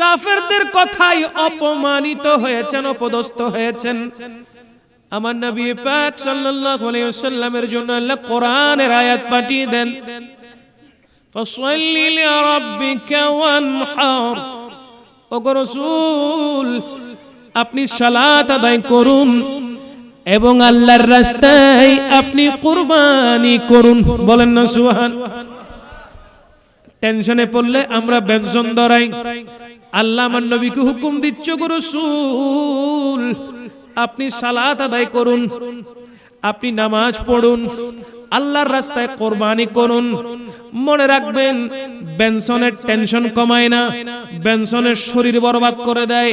কাফেরদের কথাই অপমানিত হয়েছেন, অপদস্থ হয়েছেন। আমার নবী পাক সাল্লাল্লাহু আলাইহি ওয়াসাল্লামের জন্য আল্লাহ কোরআনের আয়াত পাঠিয়ে দেন, ফাসাল্লি লিরাব্বিকা ওয়ানহার। ওগো রাসূল, আপনি সালাত আদায় করুন এবং আল্লাহর রাস্তায় আপনি কুরবানি করুন। বলেন না সুবহান। টেনশনে পড়লে আমরা ব্যঞ্জন ধরাই। আল্লাহ আমার নবীকে হুকুম দিচ্ছে, গো রাসূল আপনি সালাত আদায় করুন, আপনি নামাজ পড়ুন, আল্লাহর রাস্তায় কুরবানি করুন। মনে রাখবেন, বেনসনের টেনশন কমায় না, বেনসনের শরীর বরবাদ করে দেয়,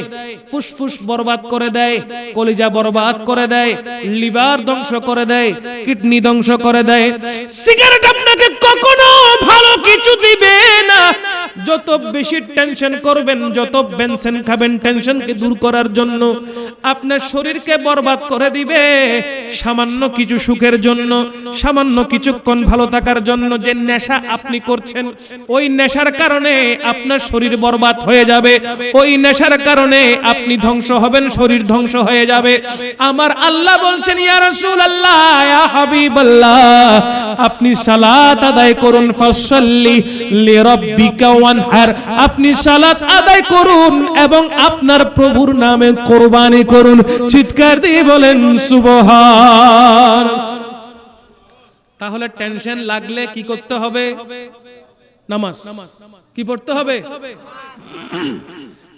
ফুসফুস বরবাদ করে দেয়, কলিজা বরবাদ করে দেয়, লিভার ধ্বংস করে দেয়, কিডনি ধ্বংস করে দেয়। সিগারেট আপনাকে কখনো ভালো কিছু দিবে না। যত বেশি টেনশন করবেন, যত বেনসন খাবেন টেনশনকে দূর করার জন্য, আপনার শরীরকে বরবাদ করে দিবে। সামান্য কিছু সুখের জন্য, সামান্য কিছুক্ষণ ভালো থাকার জন্য যে নেশা আপনি করছেন, ওই নেশার কারণে আপনার শরীর বরবাদ হয়ে যাবে। ওই নেশার কারণে আপনি ধ্বংস হবেন, শরীর ধ্বংস হয়ে যাবে। আমার আল্লাহ বলছেন, ইয়া রাসূলুল্লাহ, ইয়া হাবিবাল্লাহ, আপনি সালাত আদায় করুন। ফাসাল্লি লিরাব্বিকা ওয়ানহার, আপনি সালাত আদায় করুন এবং আপনার প্রভুর নামে কুরবানি করুন। চিৎকার দিয়ে বলেন সুবহান। তাহলে টেনশন লাগলে কি করতে হবে? নামাজ। কি পড়তে হবে?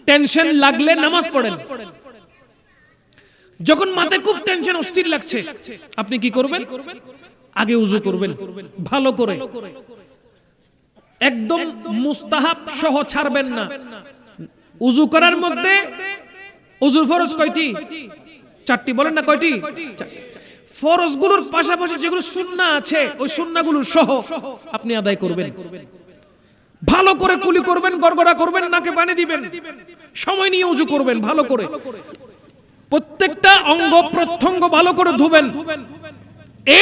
টেনশন লাগলে নামাজ পড়েন। যখন মাথায় খুব টেনশন, অস্থির লাগছে, আপনি কি করবেন? আগে ওযু করবেন ভালো করে, একদম মুস্তাহাব সহ ছাড়বেন না। ওযু করার মধ্যে ওযুর ফরজ কয়টি? 4টি। বলেন না কয়টি? ফরজগুলোর পাশাপাশি যেগুলো সুন্নাহ আছে, ওই সুন্নাহগুলো সহ আপনি আদায় করবেন। ভালো করে কুলি করবেন, গড়গড়া করবেন, নাকে পানি দিবেন, সময় নিয়ে ওযু করবেন ভালো করে। প্রত্যেকটা অঙ্গ প্রত্যঙ্গ ভালো করে ধুবেন।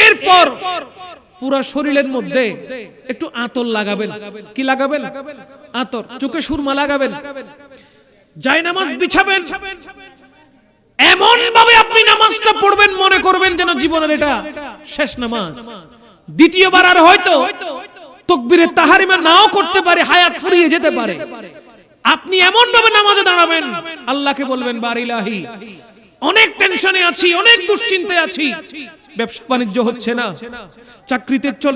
এরপর পুরো শরীরের মধ্যে একটু আতর লাগাবেন। কি লাগাবেন? আতর। চোখে সুরমা লাগাবেন, জায়নামাজ বিছাবেন। এমন ভাবে আপনি নামাজটা পড়বেন, মনে করবেন যেন জীবনের এটা শেষ নামাজ। দ্বিতীয়বার আর হয়তো তাকবীরে তাহরিমা নাও করতে পারে, হায়াত ফুরিয়ে যেতে পারে। আপনি এমন ভাবে নামাজে দাঁড়াবেন, আল্লাহকে বলবেন, বারিলাহি, অনেক টেনশনে আছি, অনেক দুশ্চিন্তায় আছি, ব্যবসা বাণিজ্য হচ্ছে না,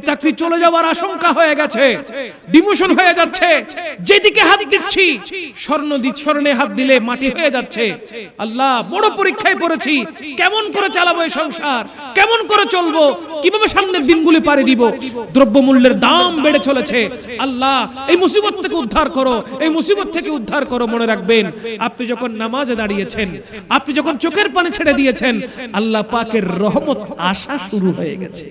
চাকরি চলে যাওয়ার আশঙ্কা হয়ে গেছে, ডিমোশন হয়ে যাচ্ছে, যেদিকে হাত দিচ্ছি স্বর্ণে হাত দিলে মাটি হয়ে যাচ্ছে। আল্লাহ, বড় পরীক্ষায় পড়েছি, কেমন করে চালাবো এই সংসার, কেমন করে চলবো, কিভাবে সামনের দিনগুলি পাড়ি দিব, দ্রব্যমূল্যের দাম বেড়ে চলেছে। আল্লাহ, এই মুসিবত থেকে উদ্ধার করো, এই মুসিবত থেকে উদ্ধার করো। মনে রাখবেন, আপনি যখন নামাজে দাঁড়িয়েছেন, আপনি যখন চোখের পানি ছেড়ে দিয়েছেন, আল্লাহ পাকের রহমত আসা শুরু হয়ে গেছে।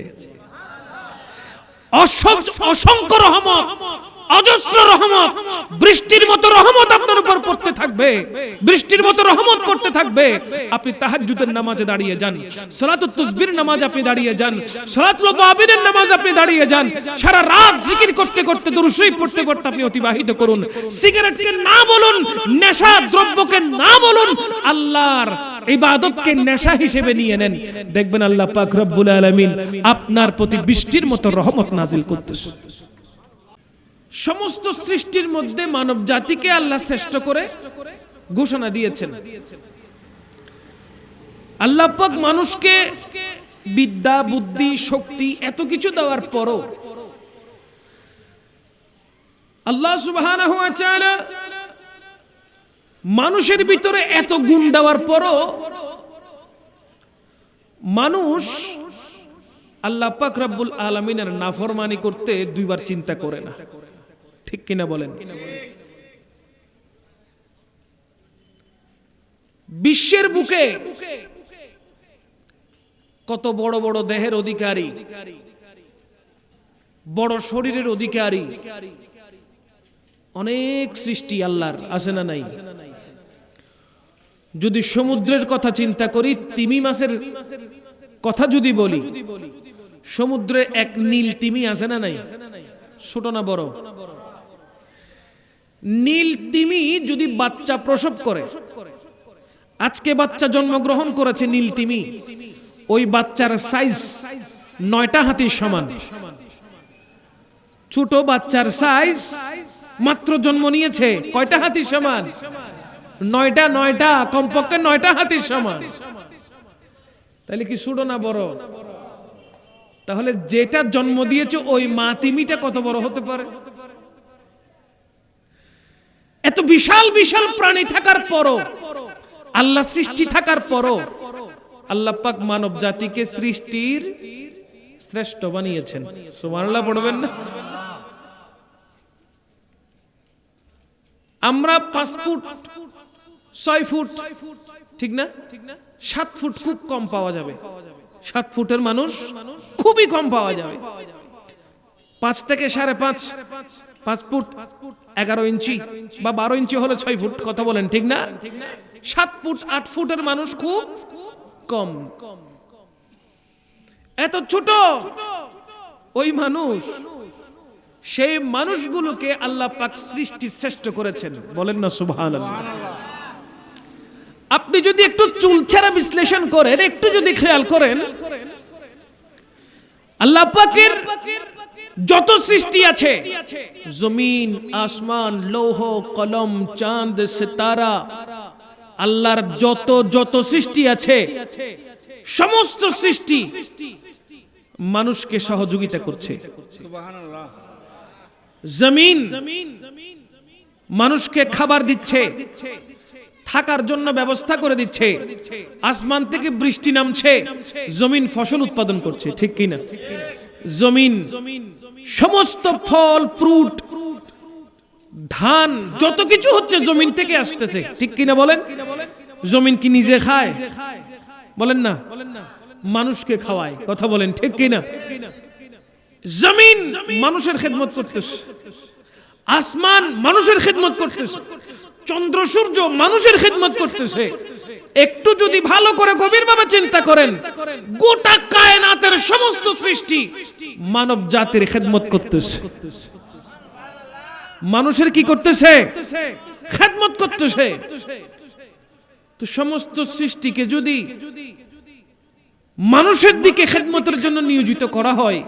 অসংখ্য রহমত, অজস্র রহমত, বৃষ্টির মতো রহমত আপনার উপর পড়তে থাকবে, বৃষ্টির মতো রহমত করতে থাকবে। আপনি তাহাজ্জুদের নামাজে দাঁড়িয়ে যান, সালাতুত তাসবির নামাজ আপনি দাঁড়িয়ে যান, সালাতুল আওয়াবিনের নামাজ আপনি দাঁড়িয়ে যান। সারা রাত জিকির করতে করতে, দুরূদ শরীফ পড়তে পড়তে আপনি অতিবাহিত করুন। সিগারেটকে না বলুন, নেশা দ্রব্যকে না বলুন, আল্লাহর ইবাদতকে নেশা হিসেবে নিয়ে নেন। দেখবেন আল্লাহ পাক রব্বুল আলামিন আপনার প্রতি বৃষ্টির মতো রহমত নাজিল করতেছে। সমস্ত সৃষ্টির মধ্যে মানব জাতিকে আল্লাহ শ্রেষ্ঠ করে ঘোষণা দিয়েছেন। আল্লাহ পাক মানুষকে বিদ্যা, বুদ্ধি, শক্তি এত কিছু দেওয়ার পরও আল্লাহ সুবহানাহু ওয়া তাআলা মানুষের ভিতরে এত গুণ দেওয়ার পরও মানুষ আল্লাহ পাক রব্বুল আলামিনের নাফরমানি করতে দুইবার চিন্তা করে না। ঠিক কিনা বলেন? বিশ্বের বুকে কত বড় বড় দেহের অধিকারী, বড় শরীরের অধিকারী অনেক সৃষ্টি আল্লাহর, আছে না নাই? যদি সমুদ্রের কথা চিন্তা করি, তিমি মাছের কথা যদি বলি, সমুদ্রে এক নীল তিমি আছে না নাই? ছোট না বড়? নীল তিমি যদি বাচ্চা প্রসব করে, আজকে বাচ্চা জন্মগ্রহণ করেছে নীল তিমি, ওই বাচ্চার সাইজ 9টা হাতির সমান। ছোট বাচ্চার সাইজ মাত্র জন্ম নিয়েছে, কয়টা হাতির সমান? 9টা, কমপক্ষে 9টা হাতির সমান। তাহলে কি ছোট না বড়? তাহলে যেটা জন্ম দিয়েছে ওই মা তিমিটা কত বড় হতে পারে? এত বিশাল বিশাল প্রাণী থাকার পরও, আল্লাহ সৃষ্টি থাকার পরও আল্লাহ পাক মানব জাতিকে সৃষ্টির শ্রেষ্ঠ বানিয়েছেন। সুবহানাল্লাহ পড়বেন না? আমরা 5 ফুট 6 ফুট, ঠিক না? 7 ফুট খুব কম পাওয়া যাবে। 7 ফুটের মানুষ খুবই কম পাওয়া যাবে। 5 থেকে 5.5, 5 ফুট 11 ইঞ্চি বা 12 ইঞ্চি হলে 6 ফুট, কথা বলেন ঠিক না? 7 ফুট 8 ফুটের মানুষ খুব কম। এত ছোট ওই মানুষ, সেই মানুষগুলোকে আল্লাহ পাক সৃষ্টি শ্রেষ্ঠ করেছেন। বলেন না সুবহানাল্লাহ? আপনি যদি একটু চুলচেরা বিশ্লেষণ করেন, একটু যদি খেয়াল করেন, আল্লাহ পাকের যত সৃষ্টি আছে, জমিন, আসমান, লৌহ কলম, চাঁদ, সিতারা, আল্লাহর যত যত সৃষ্টি আছে, সমস্ত সৃষ্টি মানুষকে সহযোগিতা করছে। সুবহানাল্লাহ। জমিন মানুষকে খাবার দিচ্ছে, থাকার জন্য ব্যবস্থা করে দিচ্ছে। আসমান থেকে বৃষ্টি নামছে, জমিন ফসল উৎপাদন করছে, ঠিক কিনা? জমিন সমস্ত ফল, ফ্রুট, ধান, যত কিছু হচ্ছে জমিন থেকে আসতেছে, ঠিক কিনা বলেন? জমিন কি নিজে খায়? বলেন না। মানুষকে খাওয়ায়, কথা বলেন ঠিক কিনা? জমিন মানুষের খেদমত করতেছে, আসমান মানুষের খেদমত করতেছে, চন্দ্র সূর্য মানুষের খেদমত করতেছে। একটু যদি ভালো করে গভীরভাবে চিন্তা করেন, গোটা কায়নাতের সমস্ত সৃষ্টি মানব জাতির খেদমত করতেছে। মানুষের কি করতেছে? খেদমত করতেছে। তো সমস্ত সৃষ্টিকে যদি মানুষের দিকে খেদমতের জন্য নিয়োজিত করা হয়,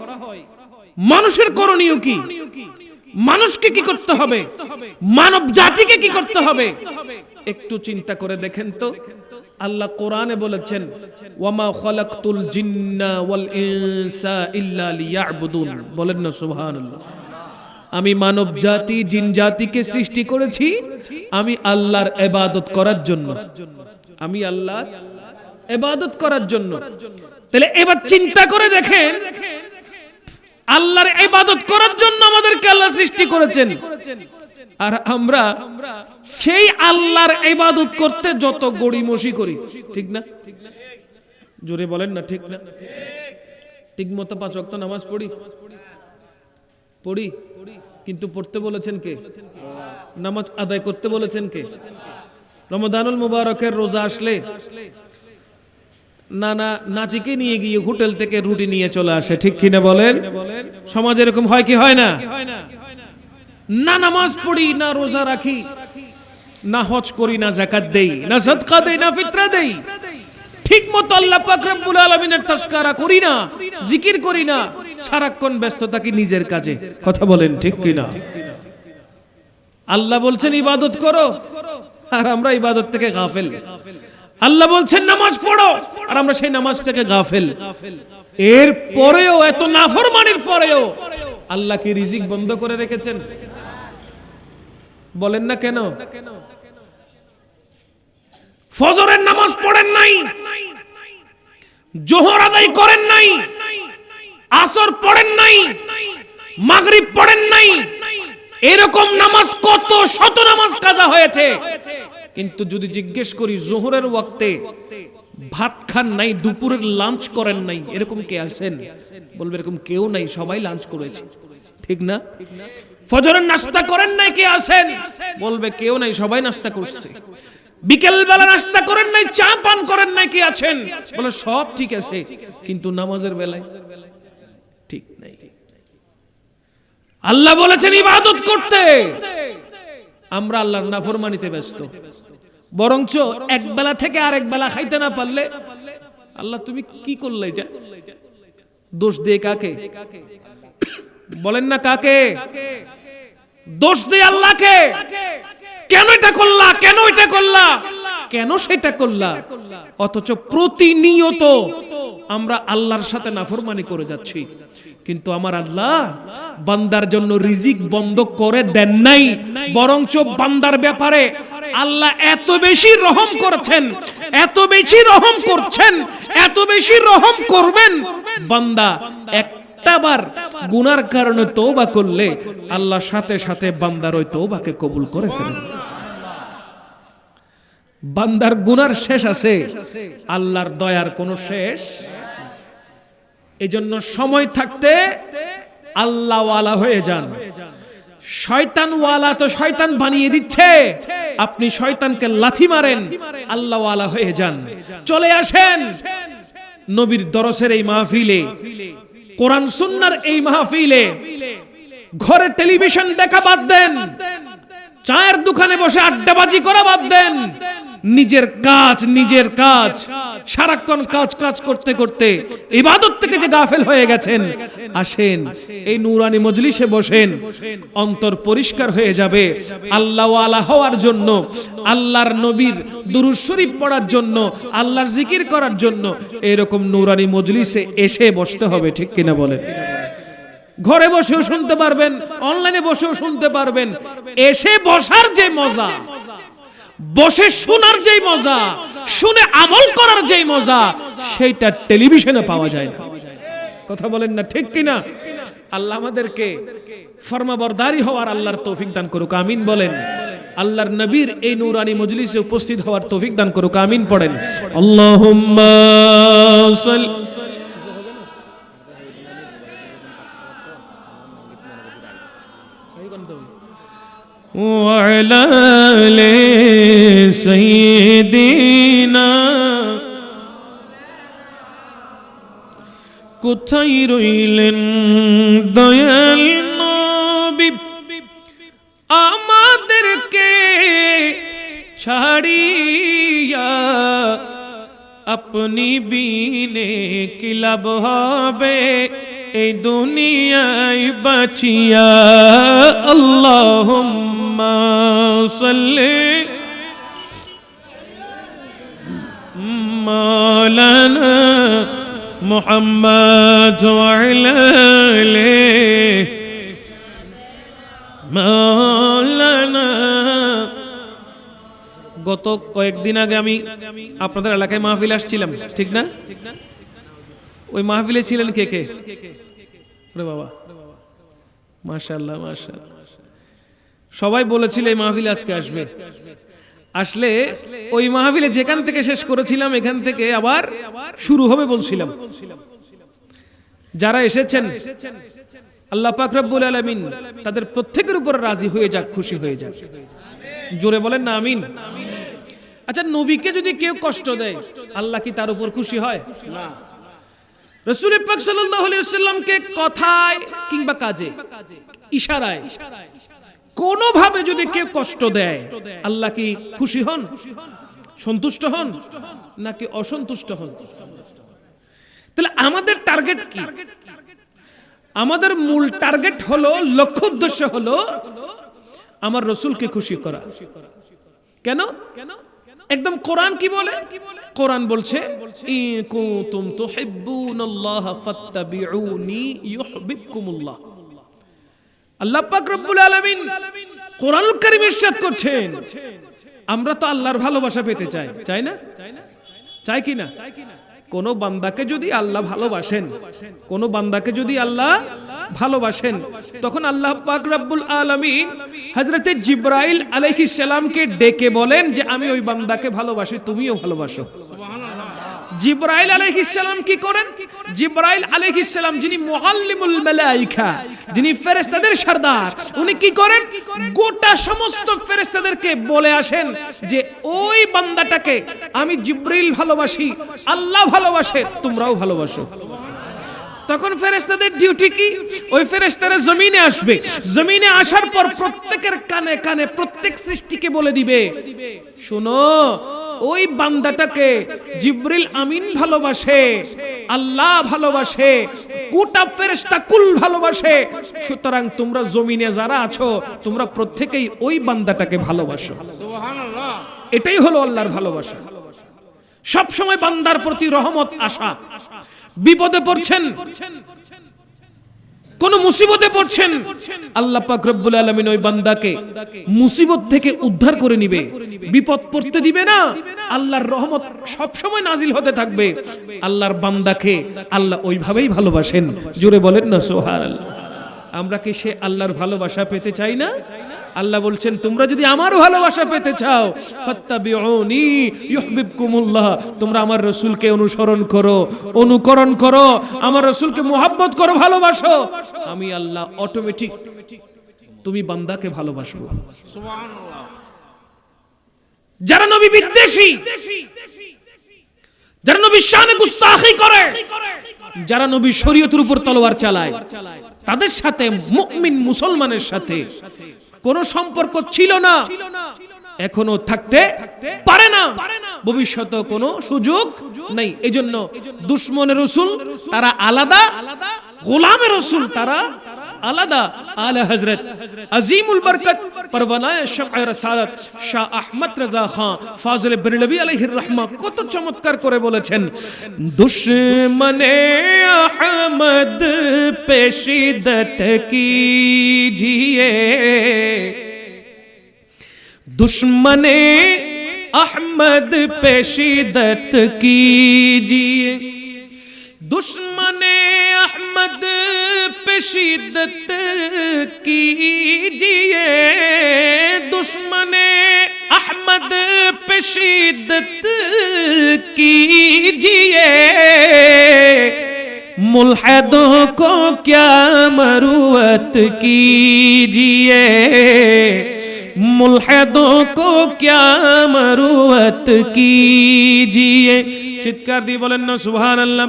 মানুষের করণীয় কি? মানুষকে কি করতে হবে? মানব জাতিকে কি করতে হবে? একটু চিন্তা করে দেখেন তো। আল্লাহ কোরআনে বলেছেন, ওয়ামা খালাকতুল জিন্না ওয়াল ইনসা ইল্লা লিয়াবুদুন। বলেন না সুবহানাল্লাহ? আমি মানব জাতি, জিন জাতিকে সৃষ্টি করেছি আমি আল্লাহর ইবাদত করার জন্য। আমি আল্লাহর ইবাদত করার জন্য। তাহলে এবার চিন্তা করে দেখেন, আল্লাহর ইবাদত করার জন্য আমাদেরকে আল্লাহ সৃষ্টি করেছেন, আর আমরা সেই আল্লাহর ইবাদত করতে যত গড়িমসি করি, ঠিক না? জোরে বলেন না ঠিক না? ঠিক মতো 5 ওয়াক্ত নামাজ পড়ি, কিন্তু পড়তে বলেছেন কে? নামাজ আদায় করতে বলেছেন কে? রমাদানুল মুবারকের রোজা আসলে নানা নাতিকে নিয়ে গিয়ে হোটেল থেকে রুটি নিয়ে চলে আসে, ঠিক কিনা বলেন? সমাজ এরকম হয় কি হয় না? না নামাজ পড়ি, না রোজা রাখি, না হজ করি, না যাকাত দেই, না সাদকা দেই, না ফিতরা দেই, ঠিক মতো আল্লাহ পাক রব্বুল আলামিনের তাজকিরা করি না, জিকির করি না, সারাক্ষণ ব্যস্ত থাকি নিজের কাজে, কথা বলেন ঠিক কিনা? আল্লাহ বলছেন ইবাদত করো, আর আমরা ইবাদত থেকে গাফেল। আল্লাহ বলছেন নামাজ পড়ো, আর আমরা সেই নামাজ থেকে গাফেল। এর পরেও, এত নাফরমানির পরেও আল্লাহ কি রিজিক বন্ধ করে রেখেছেন? বলেন না কেন? ফজরের নামাজ পড়েন নাই, জোহর আদায় করেন নাই, আসর পড়েন নাই, মাগরিব পড়েন নাই, এরকম নামাজ কত শত নামাজ কাজা হয়েছে। কিন্তু যদি জিজ্ঞেস করি জোহরের ওয়াক্তে ভাত খান নাই, দুপুরের লাঞ্চ করেন নাই, এরকম কে আছেন? বলবে এরকম কেউ নাই, সবাই লাঞ্চ করেছে, ঠিক না? ফজরের নাস্তা করেন নাই, কে আছেন? বলবে কেউ নাই, সবাই নাস্তা করছে। বিকেল বেলা নাস্তা করেন নাই, চা পান করেন নাই, কে আছেন? বলে সব ঠিক আছে, কিন্তু নামাজের বেলায় ঠিক নাই। আল্লাহ বলেছেন ইবাদত করতে, আমরা আল্লাহর নাফরমানিতে ব্যস্ত। বরঞ্চ এক বেলা থেকে আরেক বেলা খাইতে না পারলে আল্লাহ তুমি কি করলে, এটা দোষ দিয়ে কাকে বলেন না, কাকে দোষ দিয়ে? আল্লাহকে। কেন এটা করলা, কেন এটা করলা, কেন সেটা করলা? অথচ প্রতিনিয়ত আমরা আল্লাহর সাথে নাফরমানি করে যাচ্ছি। কিন্তু আমার আল্লাহ বান্দার জন্য রিজিক বন্ধ করে দেন নাই, বরঞ্চ বান্দার ব্যাপারে আল্লাহ এত বেশি রহম করেছেন, এত বেশি রহম করছেন, এত বেশি রহম করবেন। বান্দা একটাবার গুনার কারণে তওবা করলে আল্লাহ সাথে সাথে বান্দার ওই তওবাকে কবুল করে ফেলেন। বান্দার গুনার শেষ আছে, আল্লাহর দয়ার কোনো শেষ। এজন্য সময় থাকতে আল্লাহ ওয়ালা হয়ে যান। শয়তান ওয়ালা তো শয়তান বানিয়ে দিচ্ছে, আপনি শয়তানকে লাথি মারেন, আল্লাহ ওয়ালা হয়ে যান। চলে আসেন নবীর দরসের এই মাহফিলে, কোরআন সুন্নাহর এই মাহফিলে। ঘরে টেলিভিশন দেখা বাদ দেন, চায়ের দোকানে বসে আড্ডাবাজি করা বাদ দেন। নিজের কাজ সারাক্ষণ কাজ করতে করতে ইবাদত থেকে যে গাফেল হয়ে গেছেন, আসেন এই নুরানি মজলিসে বসেন। অন্তর পরিষ্কার হয়ে যাবে আল্লাহ ওয়ালা হওয়ার জন্য, আল্লাহর নবীর দুরূদ শরীফ পড়ার জন্য, আল্লাহর জিকির করার জন্য এরকম নুরানি মজলিসে এসে বসতে হবে। ঠিক কিনা বলেন? ঘরে বসেও শুনতে পারবেন, অনলাইনে বসেও শুনতে পারবেন। এসে বসার যে মজা, বসে শোনার যে মজা, শুনে আমল করার যে মজা, সেইটা টেলিভিশনে পাওয়া যায় না। কথা বলেন না ঠিক কিনা? আল্লাহ আমাদেরকে ফরমাবরদারি হওয়ার আল্লাহর তৌফিক দান করুক, আমিন বলেন। আল্লাহর নবীর এই নুরানি মজলিসে উপস্থিত হওয়ার তৌফিক দান করুক, আমিন পড়েন। আল্লাহুম্মা সাল্লি وعلى آل سيدنا। কোথায় রইলেন দয়াল নবী, আমাদেরকে ছাড়িয়া? আপনি বিনে কি লাভ হবে এই দুনিয়ায় বাঁচিয়া? আল্লাহুম্মা সাল্লি মাওলানা মুহাম্মদ ওয়া আলা আলিহি মাওলানা। গত কয়েকদিন আগে আমি আপনাদের এলাকায় মাহফিল আসছিলাম, ঠিক না? ওই মাহফিলে ছিলেন কে কে? ওরে বাবা, মাশাআল্লাহ মাশাআল্লাহ। সবাই বলেছিল এই মাহফিলে আজকে আসবে। আসলে ওই মাহফিলে যেখান থেকে শেষ করেছিলাম এখান থেকে আবার শুরু হবে বলছিলাম। যারা এসেছেন আল্লাহ পাক রব্বুল আলামিন তাদের প্রত্যেকের উপর রাজি হয়ে যাক, খুশি হয়ে যাক। জোরে বলেন না আমিন। আচ্ছা, নবীকে যদি কেউ কষ্ট দেয় আল্লাহ কি তার উপর খুশি হয়? না। রাসূল পাক সাল্লাল্লাহু আলাইহি ওয়াসাল্লামকে কথায় কিংবা কাজে, ইশারায় কোন ভাবে যদি কেউ কষ্ট দেয় আল্লাহ কি খুশি হন, সন্তুষ্ট হন নাকি অসন্তুষ্ট হন? তাহলে আমাদের টার্গেট কি? আমাদের মূল টার্গেট হলো, লক্ষ্য উদ্দেশ্য হলো আমার রাসূলকে খুশি করা। কেন? একদম কোরআন কি বলে? কোরআন বলছে ইন কুনতুম তুহিব্বুনাল্লাহ ফাত্তাবিউনি ইউহিব্বুকুমুল্লাহ। আল্লাহ পাক রব্বুল আলামিন কোরআনুল কারীমে ইরশাদ করছেন, আমরা তো আল্লাহর ভালোবাসা পেতে চাই, চাই না? চাই কি না? কোন বান্দাকে যদি আল্লাহ ভালোবাসেন, কোন বান্দাকে যদি আল্লাহ ভালোবাসেন, তখন আল্লাহ পাক রব্বুল আলামিন হযরতে জিবরাইল আলাইহিস সালামকে ডেকে বলেন যে আমি ওই বান্দাকে ভালোবাসি, তুমিও ভালোবাসো। জিবরাইল আলাইহিস সালাম কি করেন? জিবরাইল আলাইহিস সালাম যিনি মুআল্লিমুল মালায়েকা, যিনি ফেরেশতাদের সরদার, উনি কি করেন? গোটা সমস্ত ফেরেশতাদেরকে বলে আসেন যে ওই বান্দাটাকে আমি জিবরাইল ভালোবাসি, আল্লাহ ভালোবাসে, তোমরাও ভালোবাসো। তখন ফেরেশতাদের ডিউটি কি? ওই ফেরেশতারা জমিনে আসবে, জমিনে আসার পর প্রত্যেকের কানে কানে প্রত্যেক সৃষ্টিকে বলে দিবে, শোনো ওই বান্দাটাকে জিবরিল আমিন ভালোবাসে, আল্লাহ ভালোবাসে, গোটা ফেরেশতা কুল ভালোবাসে, সুতরাং তোমরা জমিনে যারা আছো তোমরা প্রত্যেকেই ওই বান্দাটাকে ভালোবাসো। সুবহানাল্লাহ। এটাই হলো আল্লাহর ভালোবাসা। সব সময় বান্দার প্রতি রহমত আসা। বিপদে পড়ছেন, কোন মুসিবতে পড়ছেন, আল্লাহ পাক রব্বুল আলামিন ওই বান্দাকে মুসিবত থেকে উদ্ধার করে নিবে, বিপদ পড়তে দিবে না। আল্লাহর রহমত সব সময় নাজিল হতে থাকবে। আল্লাহর বান্দাকে আল্লাহ ওইভাবেই ভালোবাসেন। জোরে বলেন না সুবহানাল্লাহ। আমরা কি সে আল্লাহর ভালোবাসা পেতে চাই না? আল্লাহ বলছেন তোমরা যদি আমার ভালোবাসা পেতে চাও ফাত্তাবিউনি ইউহিব্বুকুমুল্লাহ, তোমরা আমার রাসূলকে অনুসরণ করো, অনুকরণ করো, আমার রাসূলকে মুহাব্বত করো, ভালোবাসো, আমি আল্লাহ অটোমেটিক তুমি বান্দাকে ভালোবাসবো। সুবহানাল্লাহ। যারা নবী বিদ্বেষী, যারা নবীর শানে গুস্তাখি করে, যারা নবীর শরীয়তের উপর তলোয়ার চালায়, তাদের সাথে মুমিন মুসলমানের সাথে কোনো সম্পর্ক ছিল না, এখনো থাকতে পারে না, ভবিষ্যতে কোনো সুযোগ নেই। এজন্য দুশমনের রাসূল তারা আলাদা, গোলামের রাসূল তারা আলাদা। আলা হযরত আজিমুল বরকত পরওয়ানায়ে শামঈ রাসালাত শাহ আহমদ রাজা খান ফাজিল বেরলভী আলাইহির রাহমা কত চমৎকার করে বলেছেন, দুশমনে আহমদ পে শিদ্দত कीजिए, दुश्मने अहमद पे शिद्दत कीजिए, दुश्मने अहमद पे शिद्दत कीजिए, दुश्मने अहमद पे शिद्दत कीजिए, मुल्हिदों को क्या मरुवत कीजिए, मुल्हिदों को क्या मरुवत कीजिए। চিৎকার দিয়ে বলেন না সুবহানাল্লাহ।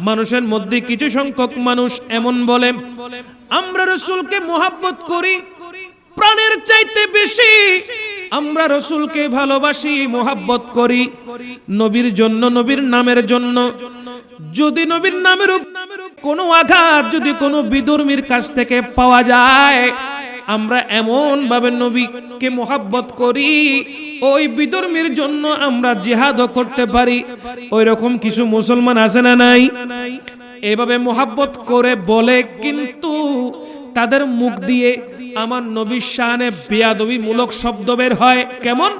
মানুষের মধ্যে কিছু সংখ্যক মানুষ এমন বলে, আমরা রাসূলকে মুহাব্বত করি প্রাণের চাইতে বেশি, আমরা রাসূলকে ভালোবাসি, মুহাব্বত করি নবীর জন্য, নবীর নামের জন্য। যদি নবীর নামের কোনো আঘাত যদি কোনো বিধর্মীর কাছ থেকে পাওয়া যায়, আমরা এমন ভাবে নবীকে মুহাব্বত করি ওই বিধর্মীর জন্য আমরা জিহাদও করতে পারি। ওই রকম কিছু মুসলমান আছে না নাই? এভাবে মুহাব্বত করে বলে, কিন্তু তাদের মুখ দিয়ে আমার নবীর শানে বেয়াদবি মূলক শব্দ বের হয়। কেমন?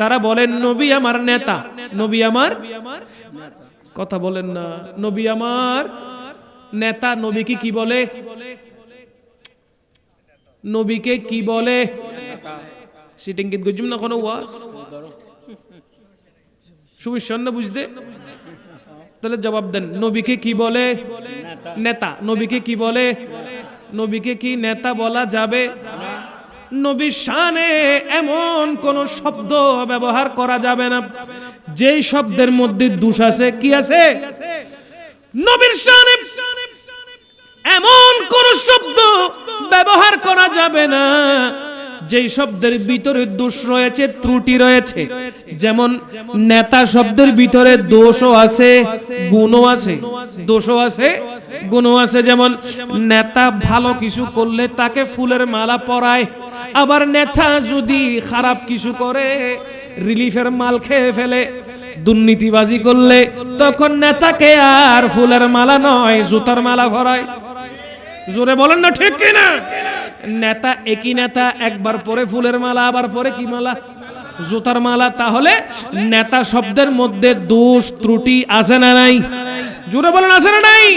তারা বলেন নবী আমার নেতা, নবী আমার, কথা বলেন না, নবী আমার নেতা। নবীকে কি বলে? নবীকে কি বলে? সিটিংকিত গজুম না কোনো ওয়াজ সুবিশন না বুঝতে, তাহলে জবাব দেন। নবীকে কি বলে? নেতা। নবীকে কি বলে? নবীকে কি নেতা বলা যাবে? নবীর শানে এমন কোন শব্দ ব্যবহার করা যাবে না যেই শব্দের মধ্যে দোষ আছে। কি আছে? নবীর শানে এমন কোন শব্দ ব্যবহার করা যাবে না যেই শব্দের ভিতরে দোষ রয়েছে, ত্রুটি রয়েছে। যেমন নেতা শব্দের ভিতরে দোষও আছে, গুণও আছে। দোষও আছে, গুণও আছে। যেমন নেতা ভালো কিছু করলে তাকে ফুলের মালা পরায়, আবার নেতা যদি খারাপ কিছু করে, রিলিফের মাল খেয়ে ফেলে, দুর্নীতিবাজি করলে, তখন নেতাকে আর ফুলের মালা নয় জুতার মালা পরায়। জোরে বলেন না ঠিক কিনা? নেতা একই নেতা, একবার পরে ফুলের মালা, আবার পরে কি মালা? জুতার মালা। তাহলে নেতা শব্দের মধ্যে দোষ ত্রুটি আছে না নাই? জোরে বলেন আছে না নাই?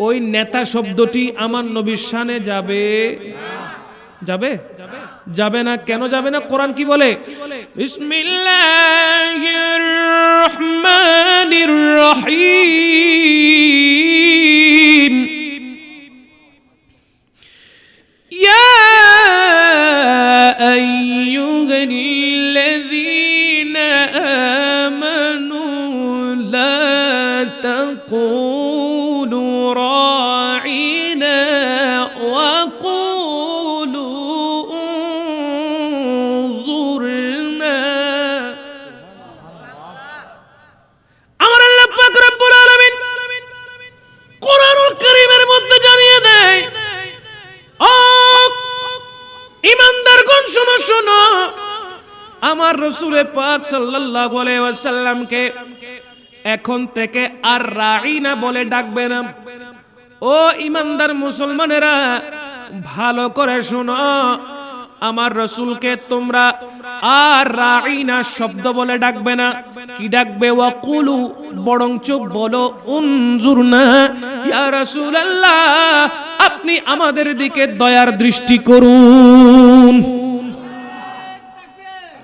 ওই নেতা শব্দটি আমার নবীর শানে যাবে? যাবে? যাবে না। কেন যাবে না? কোরআন কি বলে? বিসমিল্লাহির রহমানির রহিম, ইয়া আইয়ুহাল্লাযীনা আমানু লা তাকুলু আমার রাসূল পাক সাল্লাল্লাহু আলাইহি ওয়াসাল্লামকে এখন থেকে আর রাঈনা বলে ডাকবে না। ও ইমানদার মুসলমানেরা, ভালো করে শোনো, আমার রাসূলকে তোমরা আর রাঈনা শব্দ বলে ডাকবে না। কি ডাকবে? ওয়াকুলু, বরঞ্চ বলো উনজুরনা ইয়া রাসূলুল্লাহ, আপনি আমাদের দিকে দয়ার দৃষ্টি করুন।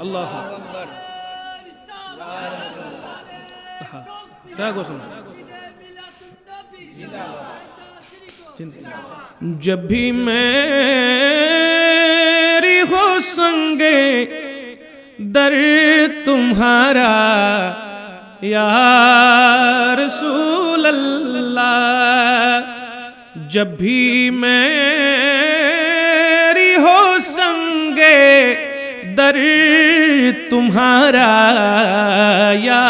আল্লাহু আকবার। जब भी मेरी हो संगे दर तुम्हारा या रसूल अल्लाह, जब भी मेरी हो संगे दर तुम्हारा या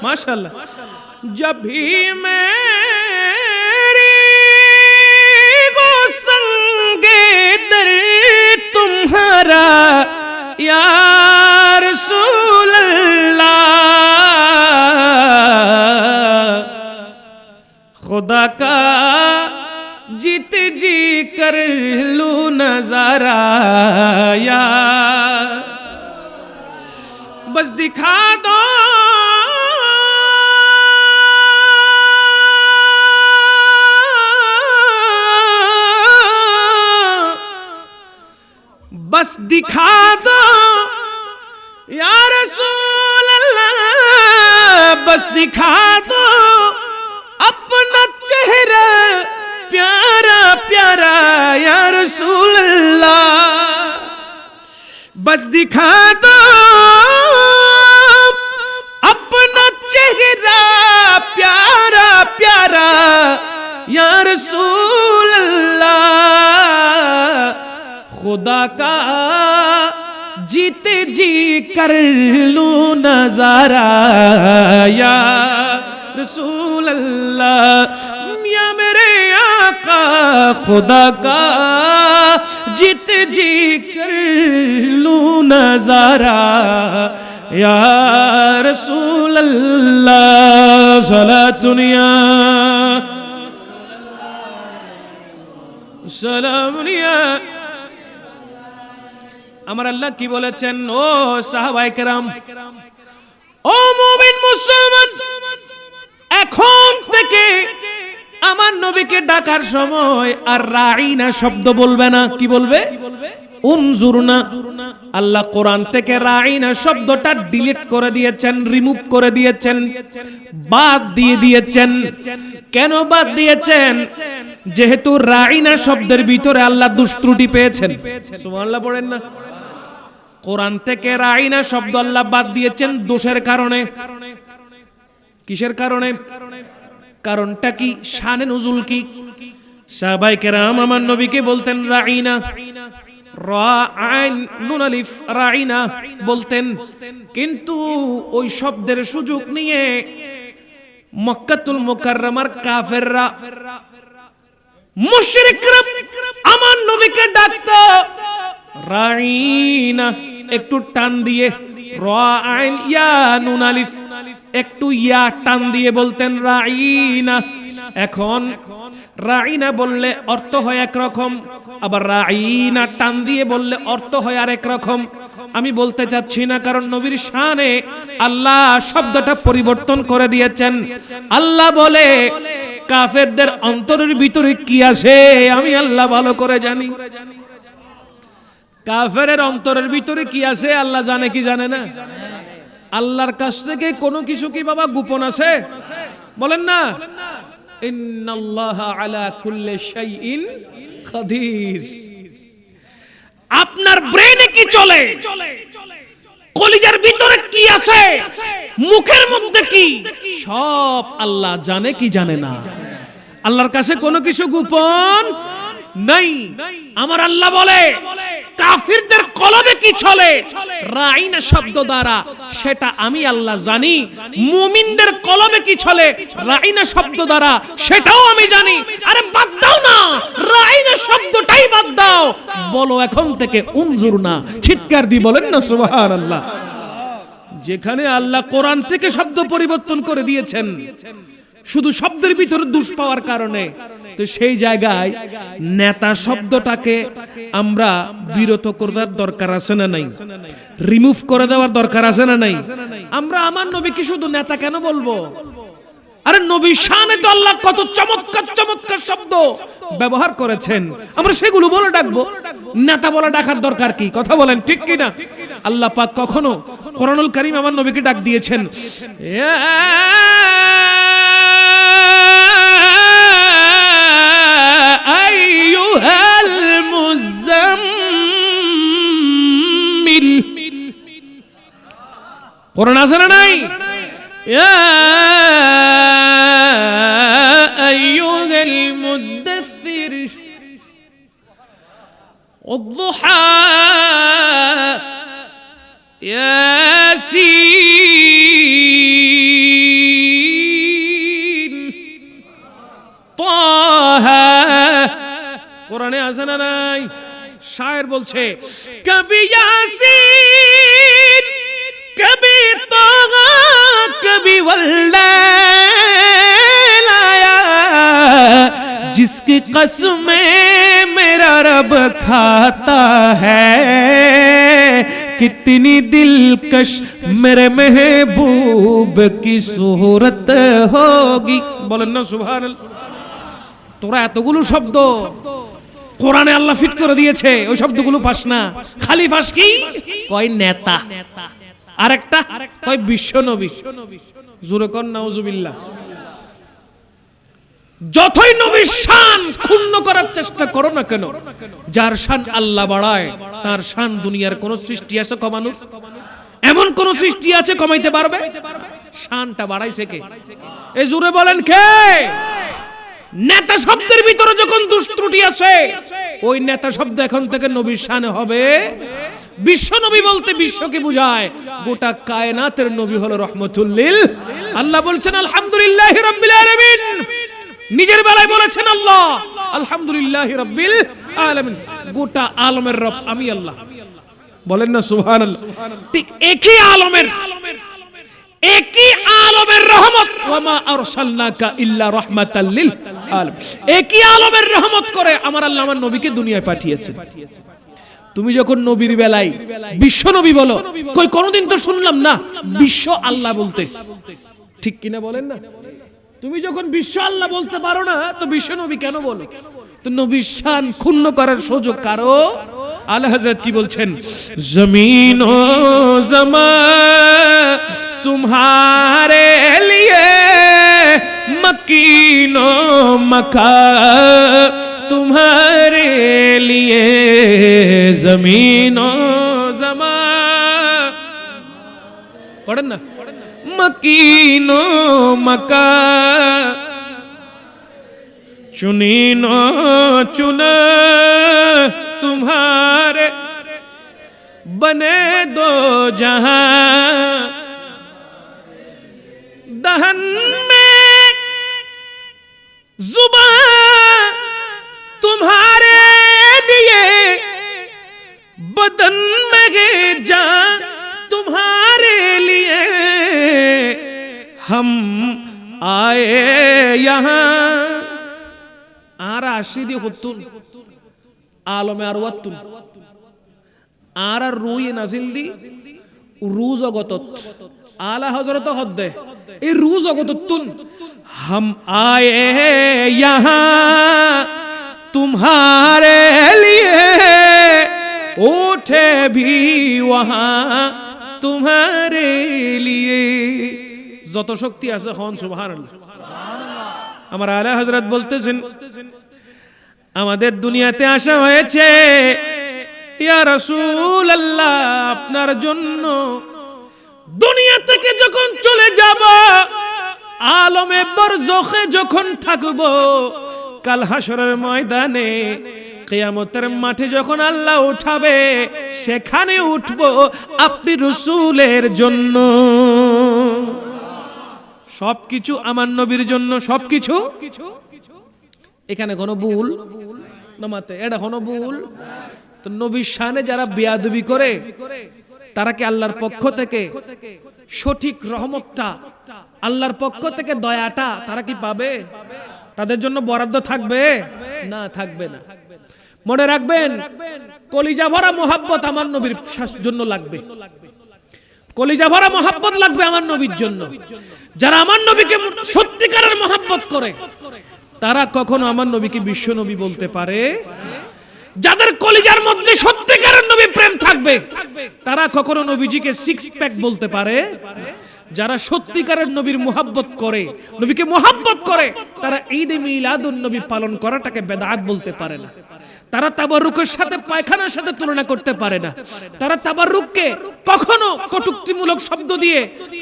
माशाल्लाह, जब भी मेरी वो संगे दर तुम्हारा या रसूल अल्लाह, खुदा का जीत जी कर लूं नजारा या, बस दिखा दो बस दिखा दो या रसूल अल्लाह, बस दिखा दो अपना चेहरा प्यारा प्यारा या रसूल अल्लाह, बस दिखा दो अपना चेहरा प्यारा प्यारा या रसूल अल्लाह, खुदा का जीते जी कर लूं नजारा या रसूल अल्लाह, या मेरे आका खुदा का जीते जी कर लूं नजारा या रसूल अल्लाह। सलातुनिया सलामुनिया। আমার আল্লাহ কি বলেছেন? ও সাহাবায়ে কেরাম, ও মুমিন মুসলমান, এখন থেকে আমার নবীকে ডাকার সময় আর রাঈনা শব্দ বলবে না। কি বলবে? উনজুরনা। আল্লাহ কোরআন থেকে রাঈনা শব্দটা ডিলিট করে দিয়েছেন, রিমুভ করে দিয়েছেন, বাদ দিয়ে দিয়েছেন। কেন বাদ দিয়েছেন? যেহেতু রাঈনা শব্দের ভিতরে আল্লাহ দোষ ত্রুটি পেয়েছেন। সুবহানাল্লাহ পড়েন না? কোরআন থেকে রাঈনা শব্দ আল্লাহ বাদ দিয়েছেন দোষের কারণে। কিসের কারণে? কারণটা কি? শানে নুজুল কি? সাহাবায়ে কেরাম আমার নবীকে বলতেন রাঈনা, রা আইন নুন আলিফ রাঈনা বলতেন, কিন্তু ওই শব্দের সুযোগ নিয়ে মক্কাতুল মুকাররমার কাফেররা, মুশরিকরা আমার নবীকে ডাকতো রাঈনা, একটু টান দিয়ে, রা আইন ইয়া নুন আলিফ, একটু ইয়া টান দিয়ে বলতেন রাঈনা। এখন রাঈনা বললে অর্থ হয় একরকম, আবার রাঈনা টান দিয়ে বললে অর্থ হয় আরেক রকম। আমি বলতে চাচ্ছি না, কারণ নবীর শানে আল্লাহ শব্দটা পরিবর্তন করে দিয়েছেন। আল্লাহ বলে কাফেরদের অন্তরের ভিতরে কি আছে আমি আল্লাহ ভালো করে জানি। কাফেরের অন্তরের ভিতরে কি আছে আল্লাহ জানে কি জানে না? আল্লাহর কাছ থেকে কোনো কিছু কি বাবা গোপন আছে? বলেন না, ইন্নাল্লাহা আলা কুল্লি শাইইন কাদির। আপনার ব্রেনে কি চলে, কলিজার ভিতরে কি আছে, মুখের মধ্যে কি, সব আল্লাহ জানে কি জানে না? আল্লাহর কাছে কোনো কিছু গোপন নাই। আমার আল্লাহ বলে কাফিরদের কলবে কি চলে রাঈনা শব্দ দ্বারা সেটা আমি আল্লাহ জানি। মুমিনদের কলবে কি চলে রাঈনা শব্দ দ্বারা সেটাও আমি জানি। আরে বাদ দাও না, রাঈনা শব্দটাই বাদ দাও, বলো বলো এখন থেকে উনজুরনা, চিৎকার দিয়ে বলেন না সুবহানাল্লাহ। যেখানে আল্লাহ কোরআন থেকে শব্দ পরিবর্তন করে দিয়েছেন শুধু শব্দের ভিতরে দোষ পাওয়ার কারণে, তো সেই জায়গায় নেতা শব্দটাকে আমরা বিরত করার দরকার আছে না নাই? রিমুভ করে দেওয়ার দরকার আছে না নাই? আমরা আমার নবীকে শুধু নেতা কেন বলবো? আরে নবীর শানে তো আল্লাহ কত চমৎকার চমৎকার শব্দ ব্যবহার করেছেন, আমরা সেগুলো বলে ডাকবো। নেতা বলে ডাকার দরকার কি? কথা বলেন ঠিক কি না? আল্লাহ পাক কখনো কোরআনুল কারীম আমার নবীকে ডাক দিয়েছেন আইয়ুহাল মুজাম্মিল। কোরআন আছে না নাই? ইয়া আইয়ুহাল মুদাথথির والضحى ياسين طه। কোরআনে আছে না নাই? শায়ের বলছে কবি ইয়াসিন কবি তাগা কবি ওয়াল্লাইল আয়া जिसकी कसमें मेरा रब खाता है कितनी दिलकश मेरे महबूब की सूरत होगी। বলেন না সুবহানাল্লাহ। তোরা এতগুলো শব্দ কোরআনে আল্লাহ ফিট করে দিয়েছে, ওই শব্দগুলো পাস না, খালি পাস কি? কয় নেতা, আরেকটা কয় বিশ্ব নবী। জোরে কোন নাউজুবিল্লাহ। যতই নবীর শান ক্ষুণ্ণ করার চেষ্টা করো না কেন, যার শান আল্লাহ বাড়ায় তার শান দুনিয়ার কোন সৃষ্টি আছে কমানোর? এমন কোন সৃষ্টি আছে কমাইতে পারবে? শানটা বাড়াইছে কে? এই জোরে বলেন কে? নেতা শব্দের ভিতরে যখন দুষ্ত্রুটি আছে, ওই নেতা শব্দ এখন থেকে নবীর শানে হবে। বিশ্ব নবী বলতে বিশ্বকে বোঝায়, গোটা কায়নাতের নবী হলো রহমতুল লিল। আল্লাহ বলছেন আলহামদুলিল্লাহি রাব্বিল আলামিন। নিজের বেলায় বলেছেন আল্লাহ আলহামদুলিল্লাহি রাব্বিল আলামিন। গোটা আলমের রব আমি আল্লাহ। বলেন না সুবহানাল্লাহ। ঠিক একই আলমের রহমত, ওয়ামা আরসালনাকা ইল্লা রাহমাতাল লিল আলামিন। একই আলমের রহমত করে আমার আল্লাহ আমার নবীকে দুনিয়ায় পাঠিয়েছেন। তুমি যখন নবীর বেলায় বিশ্ব নবী বলো, কই কোনদিন তো শুনলাম না বিশ্ব আল্লাহ বলতে, ঠিক কিনা বলেন না? তুমি যখন বিশ্ব আল্লাহ বলতে পারো না, তো বিশ্ব নবী কেন বলো? তো নবীর শান ক্ষুণ্ণ করার সুযোগ কারো? আলা হযরত কি বলছেন? জমিন ও জমা तुम्हारे लिए मकीनो मका तुम्हारे लिए जमीनो जमा। पढ़न ना मकीनो मका चुनीनो चुना तुम्हारे बने दो जहां दहन में जुबान तुम्हारे लिए बदन में जान तुम्हारे लिए हम आए यहाँ। आरा आशीदी खुत्तुन आलमे आरवात्तुन आरा रूये नाजिल दी রু জগতত আলা হযরত হদ্দে এই রু জগততুন हम आए यहाँ तुम्हारे लिए उठे भी वहाँ तुम्हारे लिए। যত শক্তি আছে হন সুবহানাল্লাহ। আমার আলা হযরত বলতেছেন আমাদের দুনিয়াতে আসা হয়েছে ইয়া রাসূলুল্লাহ আপনার জন্য। দুনিয়া থেকে যখন চলে যাব, আলমে বরজখে যখন থাকব, কাল হাসরের ময়দানে কিয়ামতের মাঠে যখন আল্লাহ উঠাবে, সেখানে উঠব আপনি রাসূলের জন্য। সবকিছু আমার নবীর জন্য, সবকিছু। এখানে কোনো ভুল নামাতে এটা কোনো ভুল? তো নবীর শানে যারা বেয়াদবি করে তারা কি আল্লাহর পক্ষ থেকে সঠিক রহমতটা, আল্লাহর পক্ষ থেকে দয়াটা তারা কি পাবে? তাদের জন্য বরাদ্দ থাকবে না, থাকবে না। মনে রাখবেন, কলিজা ভরা মোহাব্বত আমার নবীর জন্য লাগবে, কলিজা ভরা মোহাব্বত লাগবে আমার নবীর জন্য। যারা আমার নবীকে সত্যিকারের মোহাব্বত করে তারা কখনো আমার নবীকে বিশ্ব নবী বলতে পারে। যাদের কলিজার মধ্যে সত্যিকারের নবী প্রেম থাকবে তারা কখনো নবীজিকে সিক্স প্যাক বলতে পারে। যারা সত্যিকারের নবীর মোহাব্বত করে, নবীকে মোহাব্বত করে, তারা ঈদে মিলাদুন নবী পালন করাটাকে বেদাত বলতে পারে না। তারা তাবাররুকের সাথে পায়খানার সাথে তুলনা করতে পারে না। তারা তাবাররুককে কখনো কটূক্তিমূলক শব্দ দিয়ে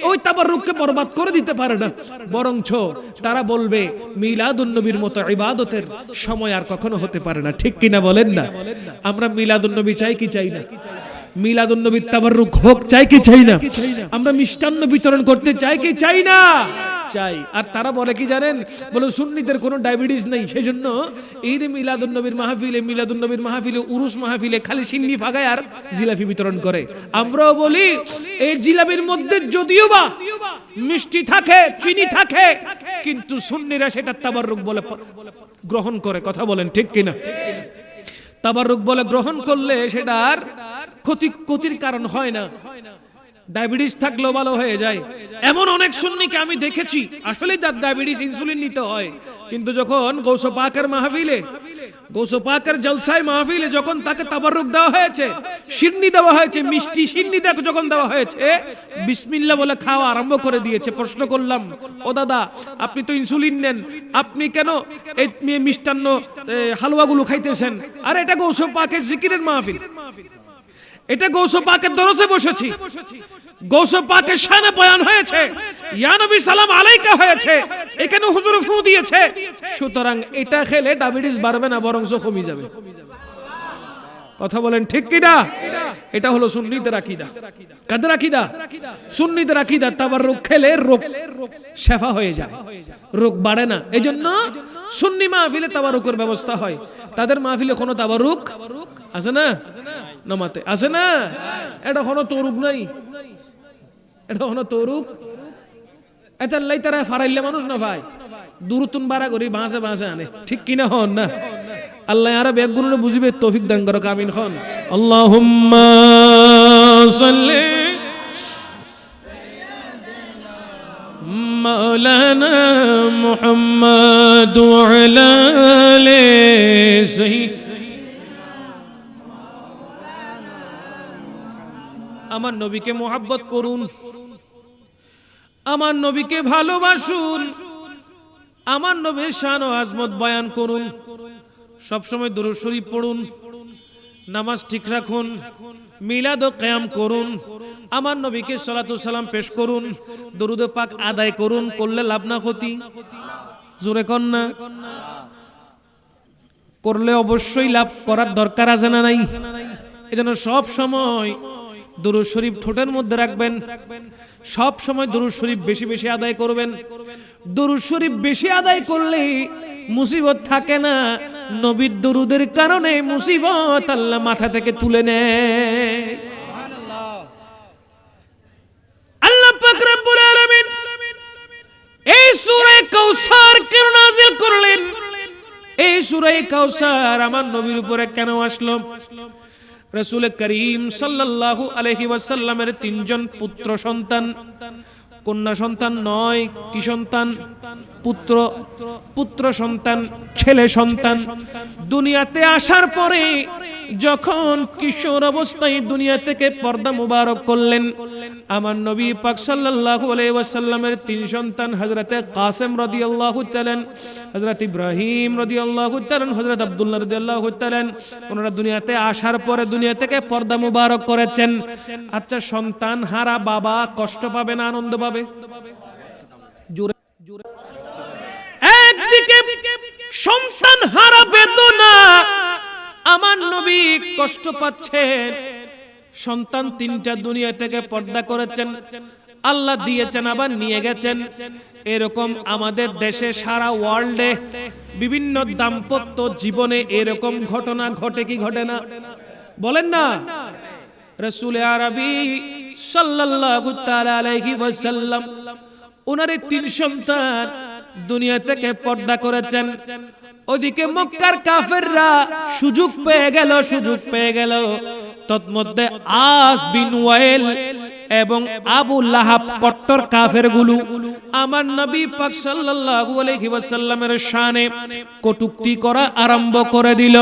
ওই তাবাররুককে বরবাদ করে দিতে পারে না। বরঞ্চ তারা বলবে মিলাদুন নবীর মতো ইবাদতের সময় আর কখনো হতে পারে না। ঠিক কিনা বলেন না? আমরা মিলাদুন নবী চাই কি চাই না? মিলাদুন নবীর তাবাররুক হোক চাই কি চাই না? আমরা মিষ্টান্ন বিতরণ করতে চাই কি চাই না? চাই। আর তারা বলে কি জানেন? বলে সুন্নিদের কোনো ডায়াবেটিস নেই, সেজন্য ঈদে মিলাদুন নবীর মাহফিলে, মিলাদুন নবীর মাহফিলে, উরুস মাহফিলে খালি সিন্নি ফাগায় আর জিলাপি বিতরণ করে। আমরাও বলি এই জিলাপির মধ্যে যদিও বা মিষ্টি থাকে, চিনি থাকে, কিন্তু সুন্নিরা সেটা তাবাররুক বলে গ্রহণ করে। কথা বলেন ঠিক কিনা? তাবাররুক বলে গ্রহণ করলে সেটার ক্ষতির কারণ হয় না। ডায়াবেটিস থাকলেও ভালো হয়ে যায়। এমন অনেক সুন্নিকে আমি দেখেছি আসলে যার ডায়াবেটিস ইনসুলিন নিতে হয়, কিন্তু যখন গৌস পাকের মাহফিলে, গৌস পাকের জলসায় মাহফিলে যখন তাকে তাবাররুক দেওয়া হয়েছে, শিরনি দেওয়া হয়েছে, মিষ্টি শিরনি যখন দেওয়া হয়েছে, বিসমিল্লাহ বলে খাওয়া আরম্ভ করে দিয়েছে। প্রশ্ন করলাম, ও দাদা আপনি তো ইনসুলিন নেন, আপনি কেন এই মিষ্টান্ন হালুয়াগুলো খাইতেছেন? আর এটা গৌস পাকের জিকিরের মাহফিল, এটা গৌস পাকের দরজে বসেছি, গৌস পাকের শানে বয়ান হয়েছে, ইয়া নবী সালাম আলাইকা হয়েছে, এখানে হুজুর ফু দিয়েছে। সুতরাং এটা খেলে ডায়াবেটিস বাড়বে না, বরং কমে যাবে। কথা বলেন ঠিক কি না? এটা হলো সুন্নিদের আকীদা। কাদের আকীদা? সুন্নিদের আকীদা। তাবাররুক খেলে রোগ শেফা হয়ে যায়, রোগ বাড়ে না। এজন্য সুন্নি মাহফিলে তাবাররুকের ব্যবস্থা হয়। তাদের মাহফিলে কোনো তাবাররুক আছে না? নামাতে আছে না? এটা কোনো তরুক নাই, এটা কোনো তরুক। এতাল্লাই তারা ফারাইলে মানুষ না ভাই, দূরতুন বাড়া করি বাঁচে বাঁচে আনে। ঠিক কিনা হন না? আল্লাহ আর বেগুনে বুঝিবে তৌফিক দান করো। আমিন হন। আল্লাহুম্মা সাল্লি মাওলানা মুহাম্মদ ওয়া আলা আলি সাইয়্যিদ। আমার নবীকে মোহাব্বত করুন, আমার নবীকে ভালোবাসুন, আমার নবীর শান ও আজমত বয়ান করুন, সবসময় দুরূদ শরীফ পড়ুন, নামাজ ঠিক রাখুন, মিলাদ ও কিয়াম করুন, আমার নবীকে সালাতু সালাম পেশ করুন, দরুদ পাক আদায় করুন। করলে লাভ না ক্ষতি? জোরে কন না। করলে অবশ্যই লাভ করার দরকার আছে না নাই? এজন্য সব সময় দুরূদ শরীফ ঠোঁটের মধ্যে রাখবেন, সব সময় দুরূদ শরীফ বেশি বেশি আদায় করবেন। দুরূদ শরীফ বেশি আদায় করলে মুসিবত থাকে না, নবীর দুরুদের কারণে মুসিবত আল্লাহ মাথা থেকে তুলে নেয়। আল্লাহ পাক রব্বুল আলামিন এই সূরা কাউসার কেন নাযিল করলেন? এই সূরা কাউসার আমার নবীর উপরে কেন আসলো? রাসূল করিম সাল্লাল্লাহু আলাইহি ওয়াসাল্লামের তিনজন পুত্র সন্তান, কন্যা সন্তান নয়, কি সন্তান? পুত্র, পুত্র সন্তান, ছেলে সন্তান দুনিয়াতে আসার পরে যখন কিশোর অবস্থায় দুনিয়া থেকে পর্দা মুবারক করলেন, আমার নবী পাক সাল্লাল্লাহু আলাইহি ওয়াসাল্লামের তিন সন্তান হযরতে কাসেম রাদিয়াল্লাহু তাআলা, হযরত ইব্রাহিম রাদিয়াল্লাহু তাআলা, হযরত আব্দুল্লাহ রাদিয়াল্লাহু তাআলা, ওনারা দুনিয়াতে আসার পরে দুনিয়া থেকে পর্দা মুবারক করেছেন। আচ্ছা, সন্তান হারা বাবা কষ্ট পাবে না আনন্দ পাবে? একদিকে সন্তান হারা বেদনা, আমার নবী কষ্ট পাচ্ছেন। সন্তান তিনটা দুনিয়া থেকে পর্দা করেছেন, আল্লাহ দিয়েছেন আবার নিয়ে গেছেন। এরকম আমাদের দেশে সারা ওয়ার্ল্ডে বিভিন্ন দাম্পত্য জীবনে এরকম ঘটনা ঘটে কি ঘটে না? বলেন না। রাসূল আরবি সাল্লাল্লাহু তাআলা আলাইহি ওয়াসাল্লাম ওনার 3 সন্তান দুনিয়া থেকে পর্দা করেছেন। ওদিকে মক্কার কাফেররা সুযোগ পেয়ে গেল। তৎমধ্যে আস বিন ওয়াইল এবং আবু লাহাব কট্টর কাফেরগুলো আমার নবী পাক সাল্লাল্লাহু আলাইহি ওয়াসাল্লামের শানে কটূক্তি করা আরম্ভ করে দিল।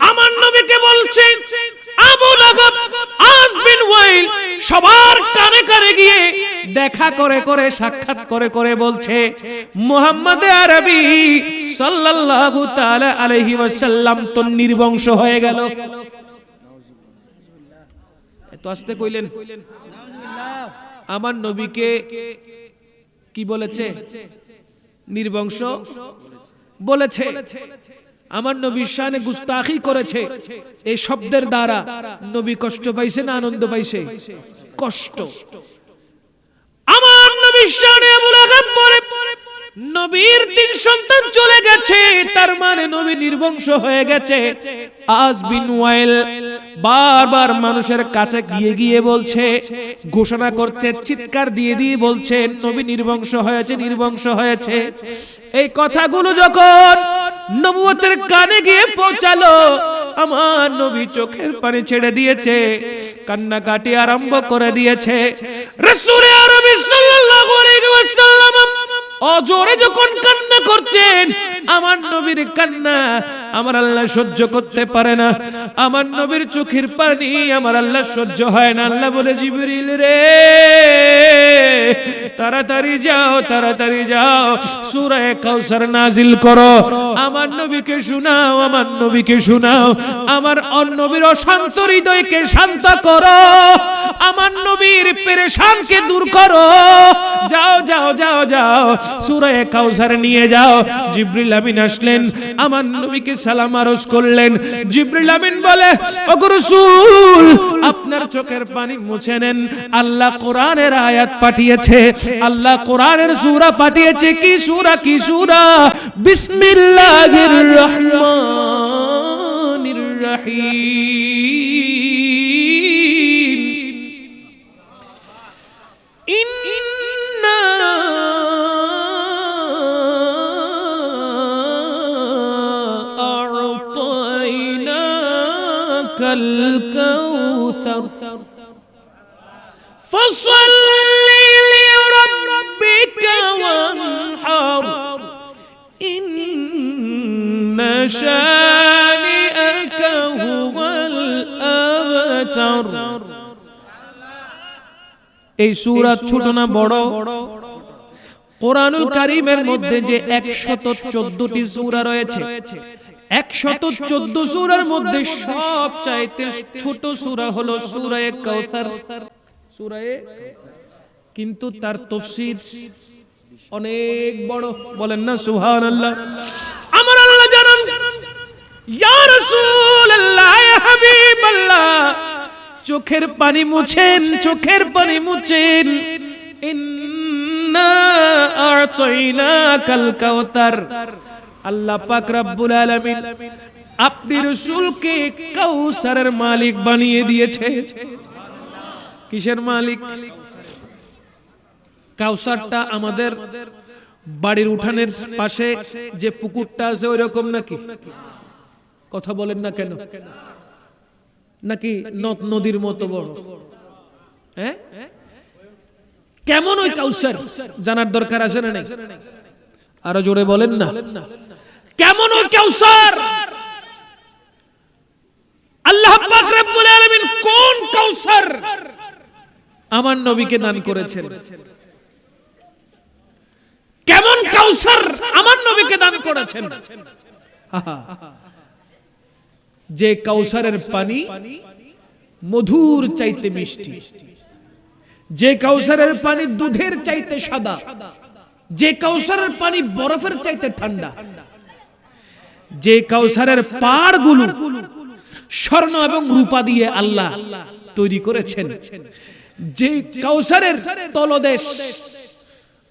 আমার নবীকে বলছে আবু লাহাব, আস বিন ওয়াইল সবার কানে কানে গিয়ে দেখা করে সাক্ষাৎ করে বলছে মুহাম্মদ আরবি সাল্লাল্লাহু তাআলা আলাইহি ওয়াসাল্লাম তো নির্বংশ হয়ে গেল। এত আস্তে কইলেন। আমার নবীকে কি বলেছে? নির্বংশ বলেছে। আমার নবীর শানে গুস্তাখি করেছে। এই শব্দের দ্বারা নবী কষ্ট পাইছে না আনন্দ পাইছে? কষ্ট। আমার নবীর শানে আবু লাহাব বলে নবীর 3 সন্তান চলে গেছে, তার মানে নবী নির্বংশ হয়ে গেছে। আস বিন ওয়াইল বারবার মানুষের কাছে গিয়ে বলছে, ঘোষণা করছে, চিৎকার দিয়ে বলছে নবী নির্বংশ হয়েছে। এই কথাগুলো যখন নবুয়তের কানে গিয়ে পৌঁছালো, আমার নবী চোখের পানি ছেড়ে দিয়েছে, কান্নাকাটি আরম্ভ করে দিয়েছে। রাসূল আরবি সাল্লাল্লাহু আলাইহি ওয়াসাল্লাম অজোরে যখন কান্না করছেন, আমার নবীর কান্না আমার আল্লাহ সহ্য করতে পারে না। আমার নবীর চোখের পানি আমার আল্লাহ সহ্য হয় না। আল্লাহ বলে, জিবরিল রে তাড়াতাড়ি যাও সূরা কাউসার নাজিল করো, আমার নবীকে শোনাও, আমার নবীর অশান্ত হৃদয়কে শান্ত করো, আমার নবীর পেরেশানকে দূর করো। যাও সূরা কাউসার নিয়ে যাও। জিবরিল আমিন আসলেন, আমার নবীকে সালাম আরজ করলেন। জিবরিল আমিন বলে, ওগো রাসূল আপনার চোখের পানি মুছে নেন। আল্লাহ কোরআনের আয়াত পাঠিয়েছে, আল্লাহ কোরআনের সূরা পাঠিয়েছে। কি সূরা? বিসমিল্লাহির রহমানির রহিম। ইন্না আ'তাইনাকাল কাউসার ফাসাল্লি লিরাব্বিকা ওয়ানহার ইন্না শানিআকা হুয়াল আবতার। এই সূরা ছোট না বড়? কোরআনুল কারীমের মধ্যে যে 114টি সূরা রয়েছে, 114 সূরার মধ্যে সবচাইতে ছোট সূরা হলো সূরা কাউসার। কিন্তু তার তাফসীর অনেক বড়। বলেন না সুবহানাল্লাহ। আমার আল্লাহ জানান, ইয়া রাসূলুল্লাহ, ইয়া হাবিবাল্লাহ, চোখের পানি মুছেন। ইন্না আ'তাইনাকাল কাউসার। আল্লাহ পাক রব্বুল আলামিন আপনি রাসূলকে কাউসারের মালিক বানিয়ে দিয়েছে। কিসের মালিক? কাউসারটা আমাদের বাড়ির উঠানের পাশে যে পুকুরটা আছে ওই রকম নাকি? কথা বলেন না কেন? নাকি নদীর মতো বড়? হ্যাঁ, কেমন ওই কাউসার জানার দরকার আছে না নাই? আরো জোরে বলেন না, কেমন ওই কাউসার? আল্লাহ পাক রব্বুল আলামিন কোন কাউসার আমার নবীকে দান করেছেন? কেমন কাউসার আমার নবীকে দান করেছেন? যে কাউসারের পানি মধুর চাইতে মিষ্টি, যে কাউসারের পানি দুধের চাইতে সাদা, যে কাউসারের পানি বরফের চাইতে ঠান্ডা, যে কাউসারের পাড়গুলো স্বর্ণ এবং রূপা দিয়ে আল্লাহ তৈরি করেছেন, যে কাউসারের তলদেশ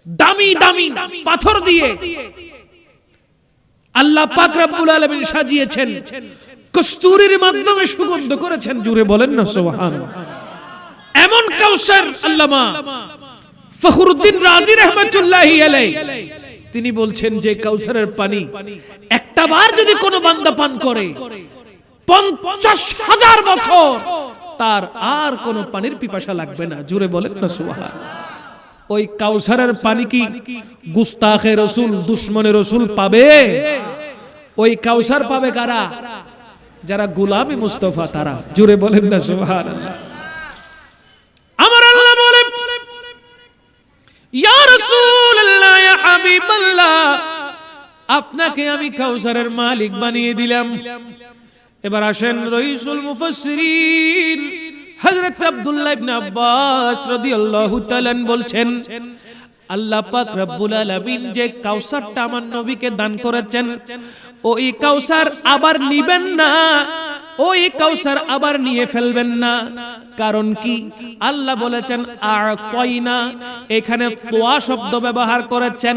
দামি দামি পাথর দিয়ে আল্লাহ পাক রব্বুল আলামিন সাজিয়েছেন, কস্তুরীর মাধ্যমে সুগন্ধ করেছেন। জুড়ে বলেন না সুবহানাল্লাহ। এমন কাউসার আল্লামা ফখরুদ্দিন রাজি রাহমাতুল্লাহি আলাইহি তিনি বলছেন যে কাউসারের পানি একটা বার যদি কোনো বান্দা পান করে 50,000 বছর তার আর কোনো পানির পিপাসা লাগবে না। জুড়ে বলেন না সুবহানাল্লাহ। ওই কাউসারের পানি কি গুস্তাখে রাসূল, দুশমনে রাসূল পাবে? ওই কাউসার পাবে কারা? যারা গোলামে মুস্তাফা তারা। জুড়ে বলেন না সুবহানাল্লাহ। আমার আল্লাহ বলেন, ইয়া রাসূলুল্লাহ, ইয়া হাবিবাল্লাহ, আপনাকে আমি কাউসারের মালিক বানিয়ে দিলাম। এবার আসেন রাইসুল মুফাসসিরিন হযরত আব্দুল্লাহ ইবনে আব্বাস রাদিয়াল্লাহু তাআলা বলছেন, আল্লাহ পাক রব্বুল আলামিন যে কাউসারটা আমার নবীকে দান করেছেন, ওই কাউসার আবার নিবেন না, ওই কাউসার আবার নিয়ে ফেলবেন না। কারণ কি? আল্লাহ বলেছেন আ'তাইনা, এখানে তোয়া শব্দ ব্যবহার করেছেন,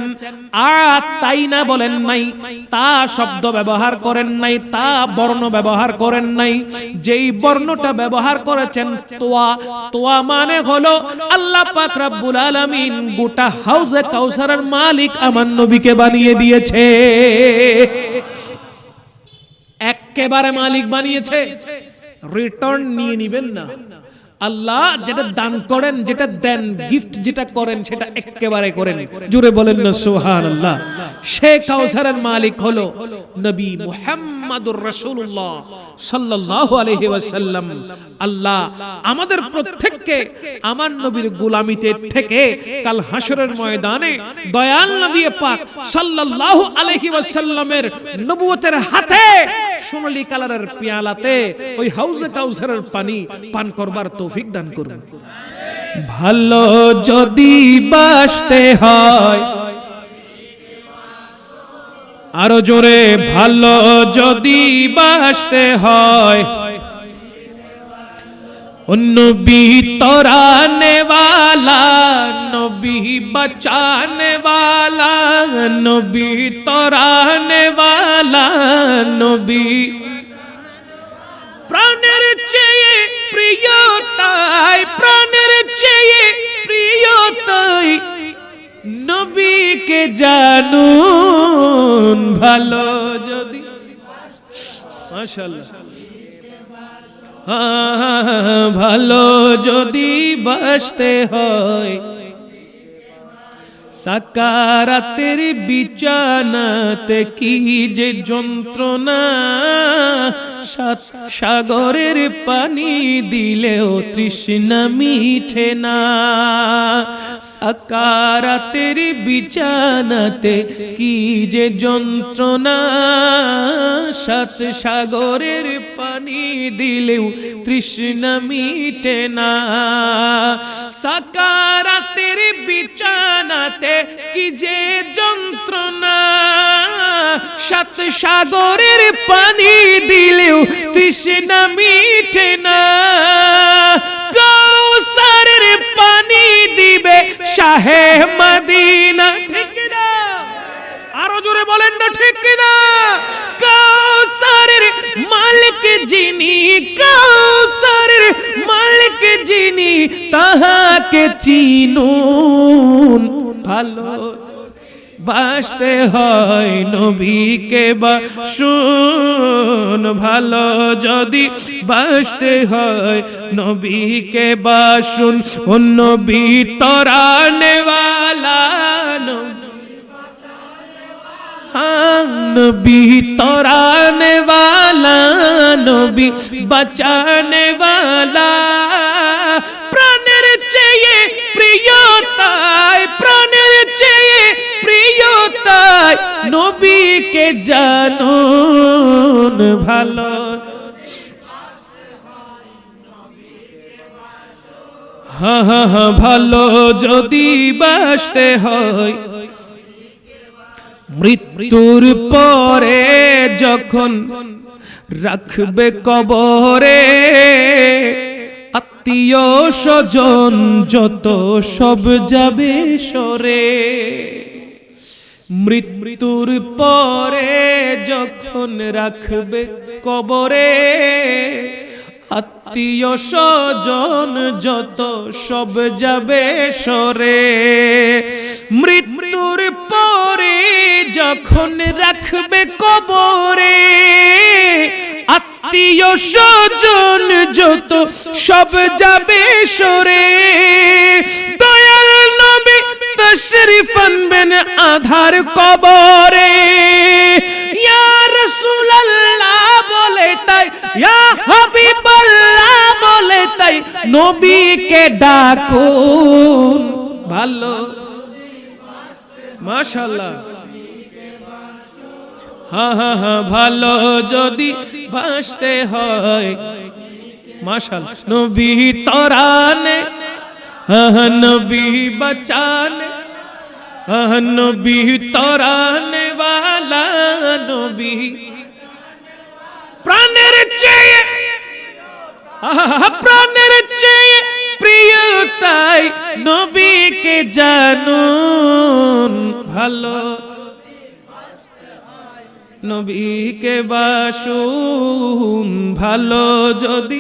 আ'তাইনা বলেন নাই, তা শব্দ ব্যবহার করেন নাই, তা বর্ণ ব্যবহার করেন নাই। যেই বর্ণটা ব্যবহার করেছেন তোয়া, তোয়া মানে হলো আল্লাহ পাক রব্বুল আলামিন গোটা হাউজে কাউসারের মালিক আমার নবীকে বানিয়ে দিয়েছে। একেবারে মালিক বানিয়েছে, রিটার্ন নিয়ে নিবেন না। আল্লাহ যেটা দান করেন, যেটা দেন, গিফট যেটা করেন সেটা একেবারে করেন। জুড়ে বলেন না সুবহানাল্লাহ। সে কাউসারের মালিক হলো নবী মুহাম্মদুর রাসূলুল্লাহ সাল্লাল্লাহু আলাইহি ওয়াসাল্লাম। আল্লাহ আমাদের প্রত্যেককে আমার নবীর গোলামিতে থেকে কাল হাসরের ময়দানে দয়াল নবী পাক সাল্লাল্লাহু আলাইহি ওয়াসাল্লামের নবুয়তের হাতে সোনালী কালারের পেয়ালাতে ওই হাউজে কাউসারের পানি পান করবার তৌফিক দান করুন। ভালো যদি বাসতে হয়, আরো জোরে, ভালো যদি বাসতে হয়, নবী তরানে ওয়ালা, নবী বাঁচানে ওয়ালা, নবী তরানে ওয়ালা, নবী প্রাণের চেয়ে প্রিয় তাই, প্রাণের চেয়ে প্রিয় তাই, নবীকে জানুন। ভালো যদি, মাশাআল্লাহ, ভালো যদি বাসতে হয়, সাকারাতের বিছানাতে কি যে যন্ত্রণা, সাত সাগরের পানি দিলেও তৃষ্ণা মিঠে না। সাকারাতের বিছানাতে কি যে যন্ত্রণা, সাত সাগরের পানি দিলেও তৃষ্ণা মিটে না। সাকারাতের বিছানাতে কি যে যন্ত্রণা, সাত সাগরের পানি দিলেও তৃষ্ণা মিটে না। কাউসারের পানি দিবে শাহে মদিনা, ঠিক না? আরো জোরে বলেন না, ঠিক না? কাউসারের মালিক যিনি, কাউসারের মালিক যিনি, তাহাকে চিনুন। ভালো বাসতে হয় নবীকে বাসুন, ভালো যদি বাসতে হয় নবীকে বাসুন। ও নবী তরানে ওয়ালা, নবী তরানে ওয়ালা, নবী বাঁচানে ওয়ালা, প্রাণের চেয়ে প্রিয় তাই, প্রাণের চেয়ে প্রিয় তাই, নবীকে জানুন। ভালো ভালো যদি বাসতে হয়, মৃত্যুর পরে যখন রাখবে কবরে, আত্মীয় স্বজন যত সব যাবে সরে। মৃত্যুর পরে যখন রাখবে কবরে, আত্মীয় স্বজন যত সব যাবে সরে। মৃত্যুর পরে যখন রাখবে কবরে, আত্মীয় স্বজন যত সব যাবে সরে। দয়াল নবী তশরিফ আনবেন আধার কবরে। ইয়া রাসূলুল্লাহ বলে তাই, ইয়া হাবিবাল্লাহ বলে তাই নবীকে ডাকুন ভালো। মাশাআল্লাহ, হ্যাঁ হ্যাঁ হ্যাঁ, ভালো যদি বাঁচতে হয়। মাশাআল্লাহ, নবী তরানে, হ্যাঁ নবী বাঁচানে, হ্যাঁ নবী তরানে ওয়ালা নবী। প্রাণের চেয়ে, প্রাণের চেয়ে প্রিয় তাই নবীকে জানুন ভালো। নবীকে বাসুন ভালো যদি,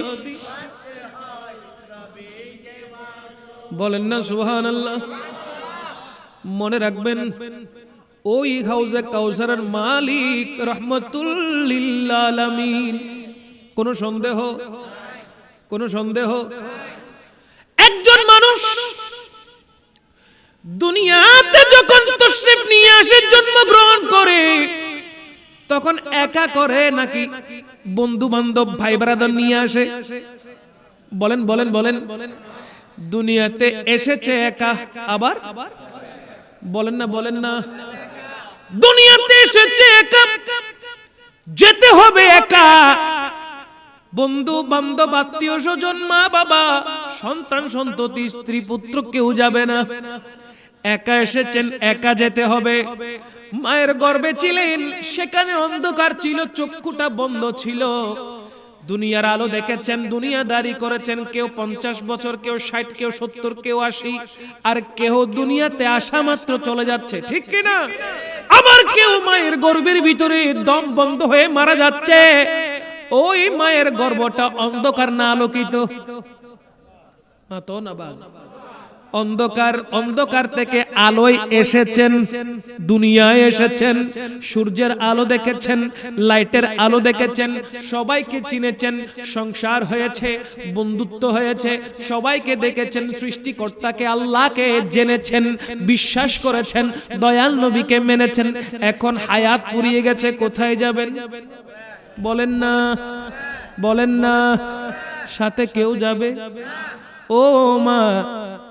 বলেন না সুবহানাল্লাহ। মনে রাখবেন ওই হাউজে কাউসারের মালিক রহমাতুল লিল আলামিন। কোন সন্দেহ? কোন সন্দেহ? একজন মানুষ দুনিয়াতে যখন তশরিফ নিয়ে আসে, জন্মগ্রহণ করে, তখন একা করে নাকি বন্ধু বান্ধব ভাই ব্রাদার নিয়ে আসে? বলেন বলেন বলেন। দুনিয়াতে এসেছে একা, আবার বলেন না বলেন না। দুনিয়াতে এসেছে একা, যেতে হবে একা। বন্ধু বান্ধব আত্মীয় স্বজন মা বাবা সন্তান সন্ততি স্ত্রী পুত্র কেউ যাবে না। একা এসেছেন, একা যেতে হবে। মায়ের গর্ভে ছিলেন, সেখানে অন্ধকার ছিল, চক্ষুটা বন্ধ ছিল। দুনিয়ার আলো দেখেছেন, দুনিয়াদারি করেছেন। কেউ 50 বছর, কেউ 60, কেউ 70, কেউ 80, আর কেউ দুনিয়াতে আসা মাত্র চলে যাচ্ছে, ঠিক কিনা? আবার কেউ মায়ের গর্ভের ভিতরে দম বন্ধ হয়ে মারা যাচ্ছে। ওই মায়ের গর্ভটা অন্ধকার না আলোকিত? তো না বাজ, অন্ধকার, অন্ধকার থেকে আলোয় এসেছেন, দুনিয়ায় এসেছেন। সূর্যের আলো দেখেছেন, লাইটের আলো দেখেছেন, সবাইকে চিনেছেন, সংসার হয়েছে, বন্ধুত্ব হয়েছে, সবাইকে দেখেছেন, সৃষ্টিকর্তাকে আল্লাহকে জেনেছেন, বিশ্বাস করেছেন, দয়াল নবীকে মেনেছেন। এখন হায়াত ফুরিয়ে গেছে, কোথায় যাবেন? বলেন না বলেন না। সাথে কেউ যাবে? ও মা,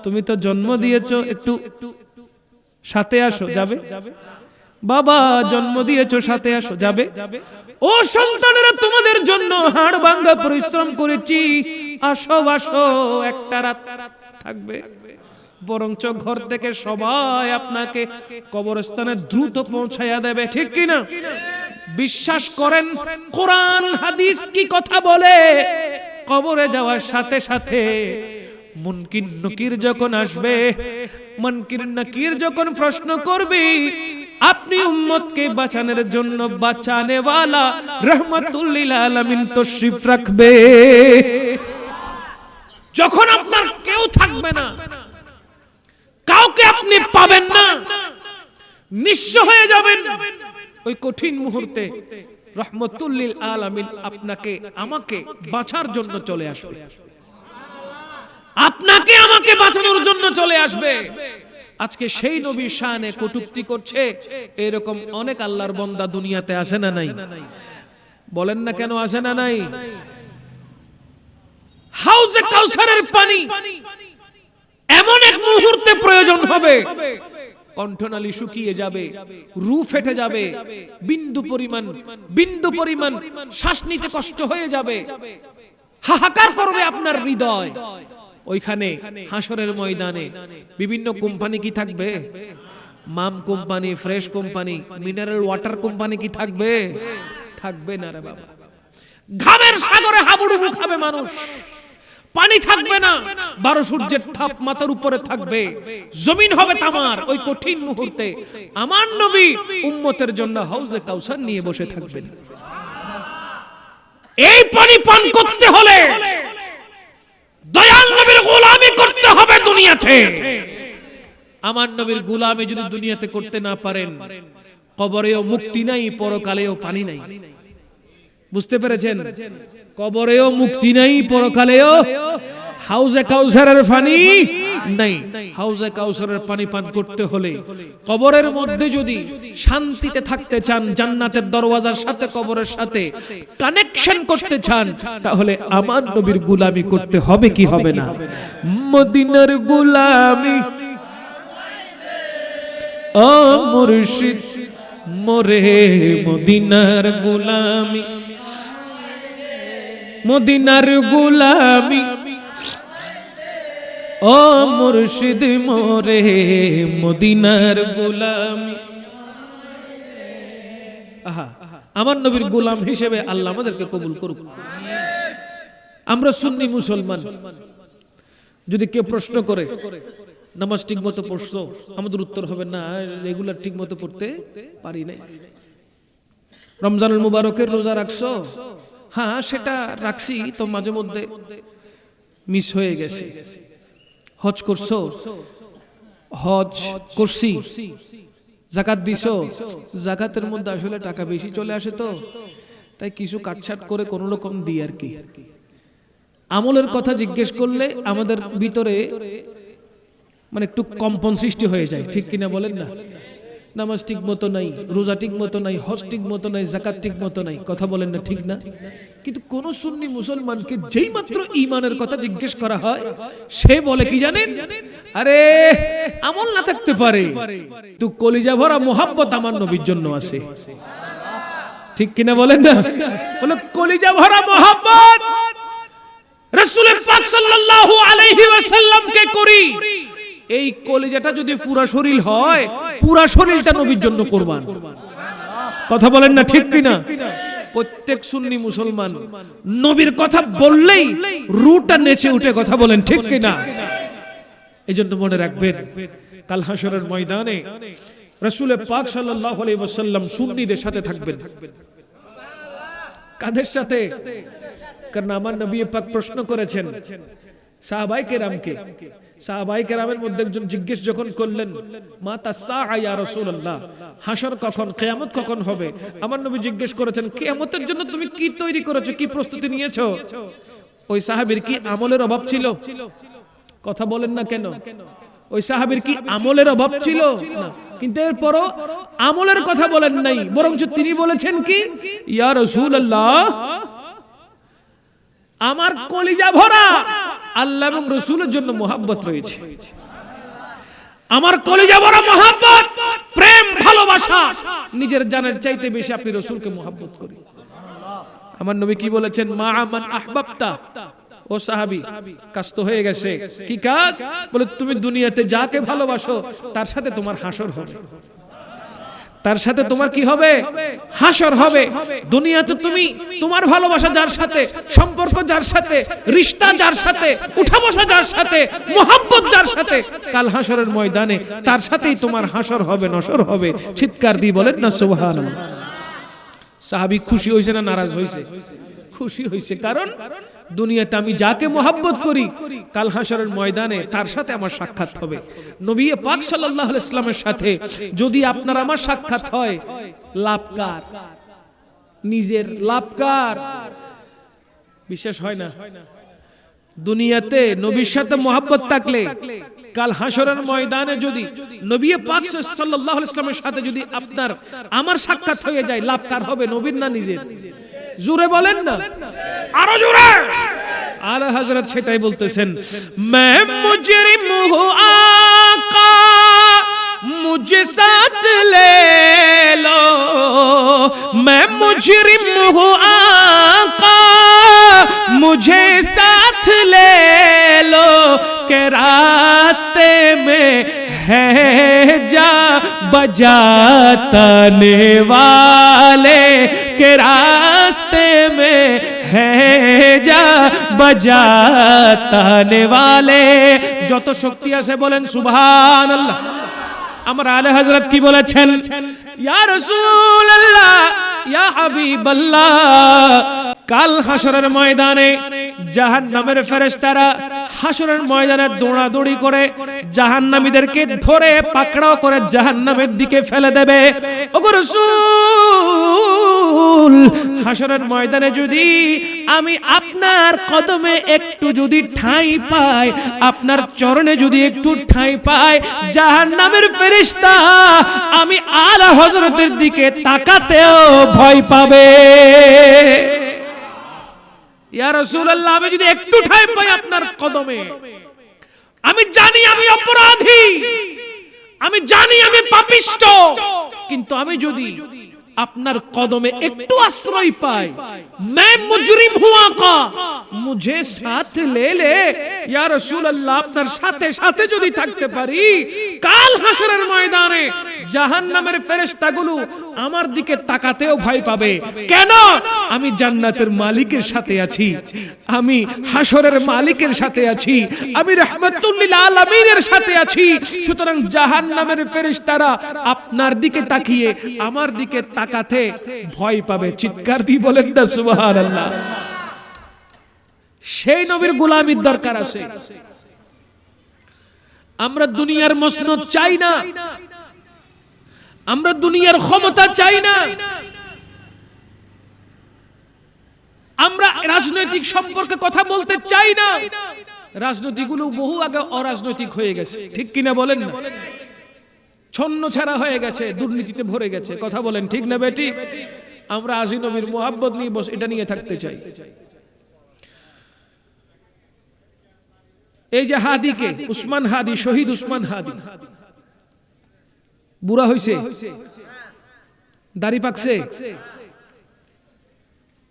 তুমি তো জন্ম দিয়েছো, একটু সাথে আসো, যাবে? বাবা জন্ম দিয়েছো, সাথে আসো, যাবে? ও সন্তানেরা, তোমাদের জন্য হাড় ভাঙা পরিশ্রম করেছি, আসো আসো, একটা রাত থাকবে। বরঞ্চ ঘর থেকে সবাই আপনাকে কবরস্থানে দ্রুত পৌঁছায়া দেবে, ঠিক কিনা? বিশ্বাস করেন কোরআন হাদিস কি কথা বলে? কবরে যাওয়ার সাথে সাথে মুনকির নকির যখন আসবে, মুনকির নকির যখন প্রশ্ন করবে, আপনি উম্মতকে বাঁচানোর জন্য বাঁচানে ওয়ালা রহমাতুল লিল আলামিন তশরিফ রাখবে। যখন আপনার কেউ থাকবে না, কাউকে আপনি পাবেন না, নিঃস্ব হয়ে যাবেন, ওই কঠিন মুহূর্তে রহমাতুল লিল আলামিন আপনাকে আমাকে বাঁচার জন্য চলে আসবে, আপনাকে আমাকে বাঁচানোর জন্য চলে আসবে। আজকে সেই নবীর শানে কটূক্তি করছে, এরকম অনেক আল্লাহর বান্দা দুনিয়াতে আছে না নাই? বলেন না কেন আছে না নাই? হাউজে কাউসারের পানি এমন এক মুহূর্তে প্রয়োজন হবে, কণ্ঠনালী শুকিয়ে যাবে, রু ফেটে যাবে, বিন্দু পরিমাণ শ্বাস নিতে কষ্ট হয়ে যাবে, হাহাকার করবে আপনার হৃদয়। ওইখানে হাসরের ময়দানে বিভিন্ন কোম্পানি কি থাকবে? Mum company, Fresh company, mineral water company কি থাকবে? থাকবে না রে বাবা। ঘামের সাগরে হাবুডুবু খাবে মানুষ, পানি থাকবে না, 12 সূর্যের তাপ মাথার উপরে থাকবে, জমিন হবে তামার। ওই কঠিন মুহূর্তে আমার নবী উম্মতের জন্য হাউজে কাউসার নিয়ে বসে থাকবেন। এই পানি পান করতে হলে দয়াল নবীর গোলামি করতে হবে দুনিয়াতে। আমার নবীর গোলামি যদি দুনিয়াতে করতে না পারেন, কবরেও মুক্তি নাই, পরকালেও পানি নাই। বুঝতে পেরেছেন? কবরেও মুক্তি নাই, পরকালেও হাউজে কাউসারের পানি নাই। হাউজে কাউসারের পানি পান করতে হলে কবরের মধ্যে যদি শান্তিতে থাকতে চান, জান্নাতের দরওয়াজার সাথে কবরের সাথে কানেকশন করতে চান, তাহলে আমার নবীর গোলামি করতে হবে কি হবে না? মদিনার গোলামি ও মুর্শিদ মোরে, মদিনার গোলামি, মদিনার গোলামি ও মুর্শিদ মোরে, মদিনার গোলামি। আহা, আমার নবীর গোলাম হিসেবে আল্লাহ আমাদেরকে কবুল করুক। আমরা সুন্নি মুসলমান। যদি কেউ প্রশ্ন করে নামাজ ঠিক মতো পড়ছো, আমাদের উত্তর হবে না, রেগুলার ঠিক মতো পড়তে পারি না। রমজানুল মুবারকের রোজা রাখছো? হ্যাঁ, সেটা রাখছি, তো মাঝে মধ্যে মিস হয়ে গেছে। হজ করছো? হজ করছি। যাকাত দিছো? যাকাতের মধ্যে আসলে টাকা বেশি চলে আসে, তো তাই কিছু কাটছাট করে কোনো রকম দিই আর কি। আমলের কথা জিজ্ঞেস করলে আমাদের ভিতরে মানে একটু কম্পন সৃষ্টি হয়ে যায়, ঠিক কিনা বলেন না? নামাজ ঠিক মতো নাই, রোজা ঠিক মতো নাই, হজ ঠিক মতো নাই, যাকাত ঠিক মতো নাই, কথা বলেন না, ঠিক না? কিন্তু কোন সুন্নি মুসলমানকে যেই মাত্র ঈমানের কথা জিজ্ঞেস করা হয়, সে বলে কি জানেন? আরে আমল না থাকতে পারে, তো কলিজা ভরা মোহাব্বত আমার নবীর জন্য আছে, ঠিক কিনা বলেন না? বলে কলিজা ভরা মোহাব্বত রাসূল পাক সাল্লাল্লাহু আলাইহি ওয়াসাল্লামকে করি। এই কলিজাটা যদি পুরা শরীর হয়, পুরা শরীরটা নবীর জন্য কুরবান। কথা বলেন না, ঠিক কিনা? প্রত্যেক সুন্নি মুসলমান নবীর কথা বললেই রুটা নেচে উঠে, কথা বলেন ঠিক কিনা? এইজন্য মনে রাখবেন, কাল হাশরের ময়দানে রাসূল পাক সাল্লাল্লাহু আলাইহি ওয়াসাল্লাম সুন্নিদের সাথে থাকবেন। কাদের সাথে? কারণ আমার নবী পাক প্রশ্ন করেছেন সাহাবায়ে কেরামকে। সাহাবায়ে কেরামের মধ্যে একজন জিজ্ঞেস যখন করলেন, মা তাসসা ইয়া রাসূলুল্লাহ, হাশর কখন, কিয়ামত কখন হবে? আমার নবী জিজ্ঞেস করেছেন, কিয়ামতের জন্য তুমি কি তৈরি করেছো, কি প্রস্তুতি নিয়েছো? ওই সাহাবীর কি আমলের অভাব ছিল? কথা বলেন না কেন? ওই সাহাবীর কি আমলের অভাব ছিল? না। কিন্তু এরপরও আমলের কথা বলেন নাই, বরং তিনি বলেছেন কি, ইয়া রাসূলুল্লাহ, আমার কলিজা ভরা আল্লাহ এবং রাসূলের জন্য মোহাব্বত রয়েছে। আমার কলিজা ভরা মোহাব্বত, প্রেম, ভালোবাসা, নিজের জানের চাইতে বেশি আপনি রাসূলকে মোহাব্বত করি। আমার নবী কি বলেছেন? মা আমান আহবাবতা। ও সাহাবী, কাজ তো হয়ে গেছে। কি কাজ? বলে তুমি দুনিয়াতে যাকে ভালোবাসো তার সাথে তোমার হাসর হবে, তার সাথে তোমার কি হবে? হাসর হবে। দুনিয়াতে তুমি তোমার ভালোবাসা যার সাথে, সম্পর্ক যার সাথে, রিশতা যার সাথে, উঠা বসা যার সাথে, মোহাব্বত যার সাথে, কাল হাসরের ময়দানে তার সাথেই তোমার হাসর হবে, নসর হবে। চিৎকার দিয়ে বলেন না সুবহানাল্লাহ। সাহাবী খুশি হইছে না নারাজ হইছে? খুশি হইছে, কারণ দুনিয়াতে আমি যাকে মোহাব্বত করি, কাল হাশরের ময়দানে তার সাথে আমার সাক্ষাৎ হবে। নবী পাক সাল্লাল্লাহু আলাইহি ওয়াসাল্লামের সাথে যদি আপনার আমার সাক্ষাৎ হয়, লাভ কার? নিজের লাভ কার? বিশেষ হয় না? দুনিয়াতে নবীর সাথে মোহাব্বত থাকলে কাল হাশরের ময়দানে যদি নবী পাক সাল্লাল্লাহু আলাইহি ওয়াসাল্লামের সাথে যদি আপনার আমার সাক্ষাৎ হয়ে যায়, লাভ কার হবে? নবীর না নিজের? জোরে বলেন না, আরো জোরে। আলা হযরত সেটাই বলতেছেন, मैं मुजरिम हूँ आका मुझे साथ ले लो, मैं मुजरिम हूँ आका मुझे साथ ले लो, के रास्ते में है जा बजाने वाले, के रास्ते में है जा বাজাতানে ওয়ালে, যত শক্তি আছে বলেন সুবহানাল্লাহ। আমার আলে হযরত কি বলেছেন, ইয়া রাসূলুল্লাহ ইয়া হাবিবাল্লাহ, কাল হাসরের ময়দানে জাহান্নামের ফেরেশতারা হাসরের ময়দানে দৌড়াদৌড়ি করে জাহান্নামীদেরকে ধরে পাকড়াও করে জাহান্নামের দিকে ফেলে দেবে। ওগো রাসূল, হাসরের ময়দানে যদি আমি আপনার কদমে একটু যদি ঠাঁই পাই, আপনার চরণে যদি একটু ঠাঁই পাই, জাহান্নামের ফেরেশতা আমি আলা হযরতের দিকে তাকাতেও ভয় পাবে। ইয়া রাসূলুল্লাহ, আমি যদি একটু ঠাঁই পাই আপনার কদমে, আমি জানি আমি অপরাধী, আমি জানি আমি পাপিষ্ঠ, কিন্তু আমি যদি আপনার কদমে একটু আশ্রয় পাই, मैं मुजरिम हुआ का मुझे साथ ले ले। ইয়া রাসূলুল্লাহ, আপনার সাথে সাথে যদি থাকতে পারি, কাল হাসরের ময়দানে জাহান্নামের ফেরেশতাগুলো আমার দিকে তাকাতেও ভয় পাবে। কেন? আমি জান্নাতের মালিকের সাথে আছি, আমি হাসরের মালিকের সাথে আছি, আমি রাহমাতুল লিল আলামিনের সাথে আছি। সুতরাং জাহান্নামের ফেরেশতারা আপনার দিকে তাকিয়ে আমার দিকে তাকাতে ভয় পাবে। চিৎকার দিয়ে বলেন না সুবহানাল্লাহ। সেই নবীর গোলামীর দরকার আছে। আমরা দুনিয়ার মসনদ চাই না, আমরা দুনিয়ার ক্ষমতা চাই না, আমরা রাজনৈতিক সম্পর্কে কথা বলতে চাই না। রাজনীতিগুলো বহু আগে অরাজনৈতিক হয়ে গেছে, ঠিক কিনা বলেন না? ছন্ন ছাড়া হয়ে গেছে, দুর্নীতিতে ভরে গেছে। কথা বলেন ঠিক না বেটি? আমরা আজি নবীর মোহাব্বত নিয়ে বস এটা নিয়ে থাকতে চাই। এই যে হাদিকে, উসমান হাদি, শহীদ উসমান হাদি, বুড়া হইছে, দাড়ি পাকছে,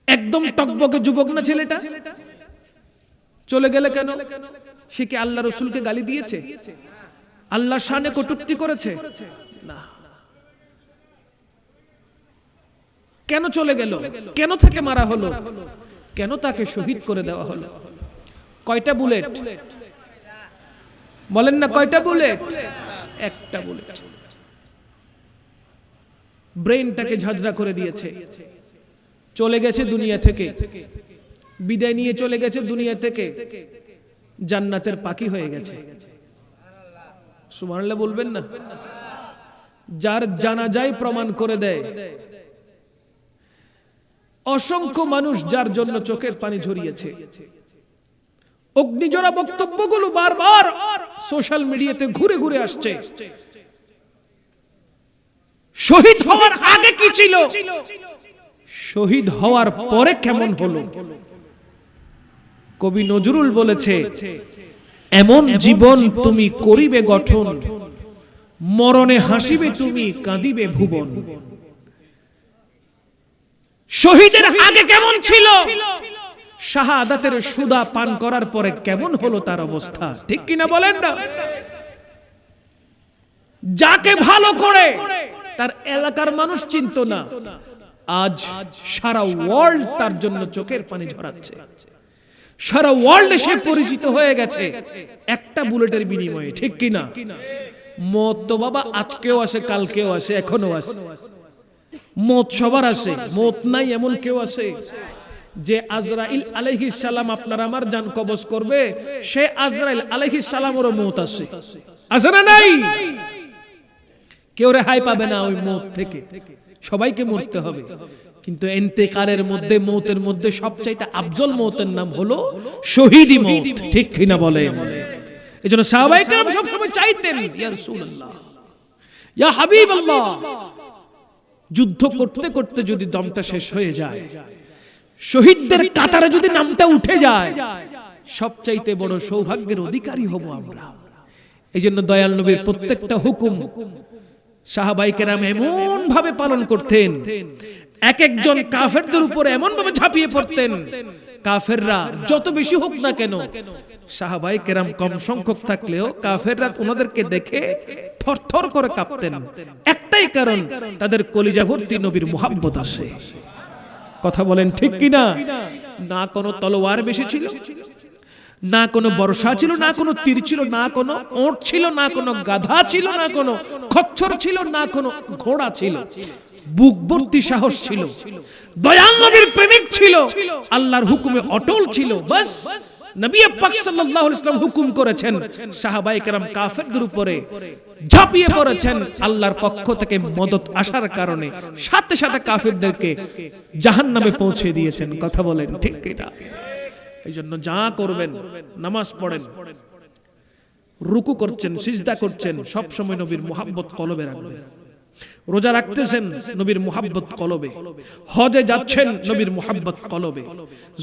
একদম টকবকে যুবক না ছেলেটা? চলে গেলে কেন? সে কি আল্লাহ রাসূলকে গালি দিয়েছে? আল্লাহর শানে কটূক্তি করেছে? না। কেন চলে গেল? কেন তাকে মারা হলো? কেন তাকে শহীদ করে দেওয়া হলো? কয়টা বুলেট? বলেন না কয়টা বুলেট? একটা বুলেট ব্রেনটাকে ঝাঁঝরা করে দিয়েছে। চলে গেছে দুনিয়া থেকে, বিদায় নিয়ে চলে গেছে দুনিয়া থেকে, জান্নাতের পাখি হয়ে গেছে। সুবহানাল্লাহ বলবেন না? যার জানাজায় প্রমাণ করে দেয় অসংখ্য মানুষ, যার জন্য চোখের পানি ঝরিয়েছে। অগ্নিজরা বক্তব্যগুলো বারবার সোশ্যাল মিডিয়াতে ঘুরে ঘুরে আসছে। শহীদ হওয়ার আগে কি ছিল, শহীদ হওয়ার পরে কেমন হলো? কবি নজরুল বলেছে, এমন জীবন তুমি করিবে গঠন, মরণে হাসিবে তুমি, কাঁদিবে ভুবন। শহীদের আগে কেমন ছিল, শাহাদাতের সুদা পান করার পরে কেমন হলো তার অবস্থা, ঠিক কিনা বলেন না? যাকে ভালো করে তার এলাকার মানুষ চিনত না, আজ সারা ওয়ার্ল্ড তার জন্য চোখের পানি ঝরাচ্ছে। সারা ওয়ার্ল্ডে সে পরিচিত হয়ে গেছে একটা বুলেটের বিনিময়ে, ঠিক কিনা? মত তো বাবা আজকেও আসে, কালকেও আসে, এখনো আসে। মত সবার আসে, মত নাই এমন কেউ আছে? যে আজরাইল আলাইহিস সালাম আপনার আমার জান কবজ করবে, সে আজরাইল আলাইহিস সালামেরও মত আছে, আছে না নাই? কেউ রেহাই পাবে না ওই মত থেকে, সবাইকে মরতে হবে। কিন্তু ইন্তেকালের মধ্যে, মৌতের মধ্যে সবচাইতে আফজল মৌতের নাম হলো শহীদি মৌত, ঠিক কিনা বলেন? এজন্য সাহাবায়ে কেরাম সব সময় চাইতেন, ইয়া রাসূলুল্লাহ, ইয়া হাবিবাল্লাহ, যুদ্ধ করতে করতে যদি দমটা শেষ হয়ে যায়, শহীদদের কাতারে যদি নামটা উঠে যায়, সবচাইতে বড় সৌভাগ্যের অধিকারী হব আমরা। এইজন্য দয়াল নবীর প্রত্যেকটা হুকুম সাহাবায়ে কেরাম এমন ভাবে পালন করতেন, এক একজন কাফেরদের উপরে এমন ভাবে ঝাঁপিয়ে পড়তেন, কাফেররা যত বেশি হোক না কেন, সাহাবায়ে কেরাম কম সংখ্যক থাকলেও কাফেররা ওনাদেরকে দেখে থরথর করে কাঁপতেন। একটাই কারণ, তাদের কলিজা ভর্তি নবীর মুহাব্বত আছে। কথা বলেন ঠিক কিনা? না কোনো তলোয়ার বেশি ছিল, না কোনো বর্ষা ছিল, না কোনো তীর ছিল, না কোনো ওঁট ছিল, না কোনো গাধা ছিল, না কোনো খচ্চর ছিল, না কোনো ঘোড়া ছিল। বুক ভর্তি সাহস ছিল, দয়াল নবীর প্রেমিক ছিল, আল্লাহর হুকুমে অটল ছিল। বাস নবী পাক সাল্লাল্লাহু আলাইহি ওয়াসাল্লাম হুকুম করেছেন, সাহাবায়ে কেরাম কাফেরদের উপরে ঝাঁপিয়ে পড়েছেন। আল্লাহর পক্ষ থেকে মদদ আসার কারণে সাথে সাথে কাফেরদেরকে জাহান্নামে পৌঁছে দিয়েছেন। কথা বলেন ঠিক কিনা? এই জন্য যা করবেন, নামাজ পড়েন, রুকু করছেন, সিজদা করছেন, সব সময় নবীর মুহাব্বত কলবে রাখবেন। রোজা রাখতেছেন, নবীর মুহাব্বত কলবে। হজে যাচ্ছেন, নবীর মুহাব্বত কলবে।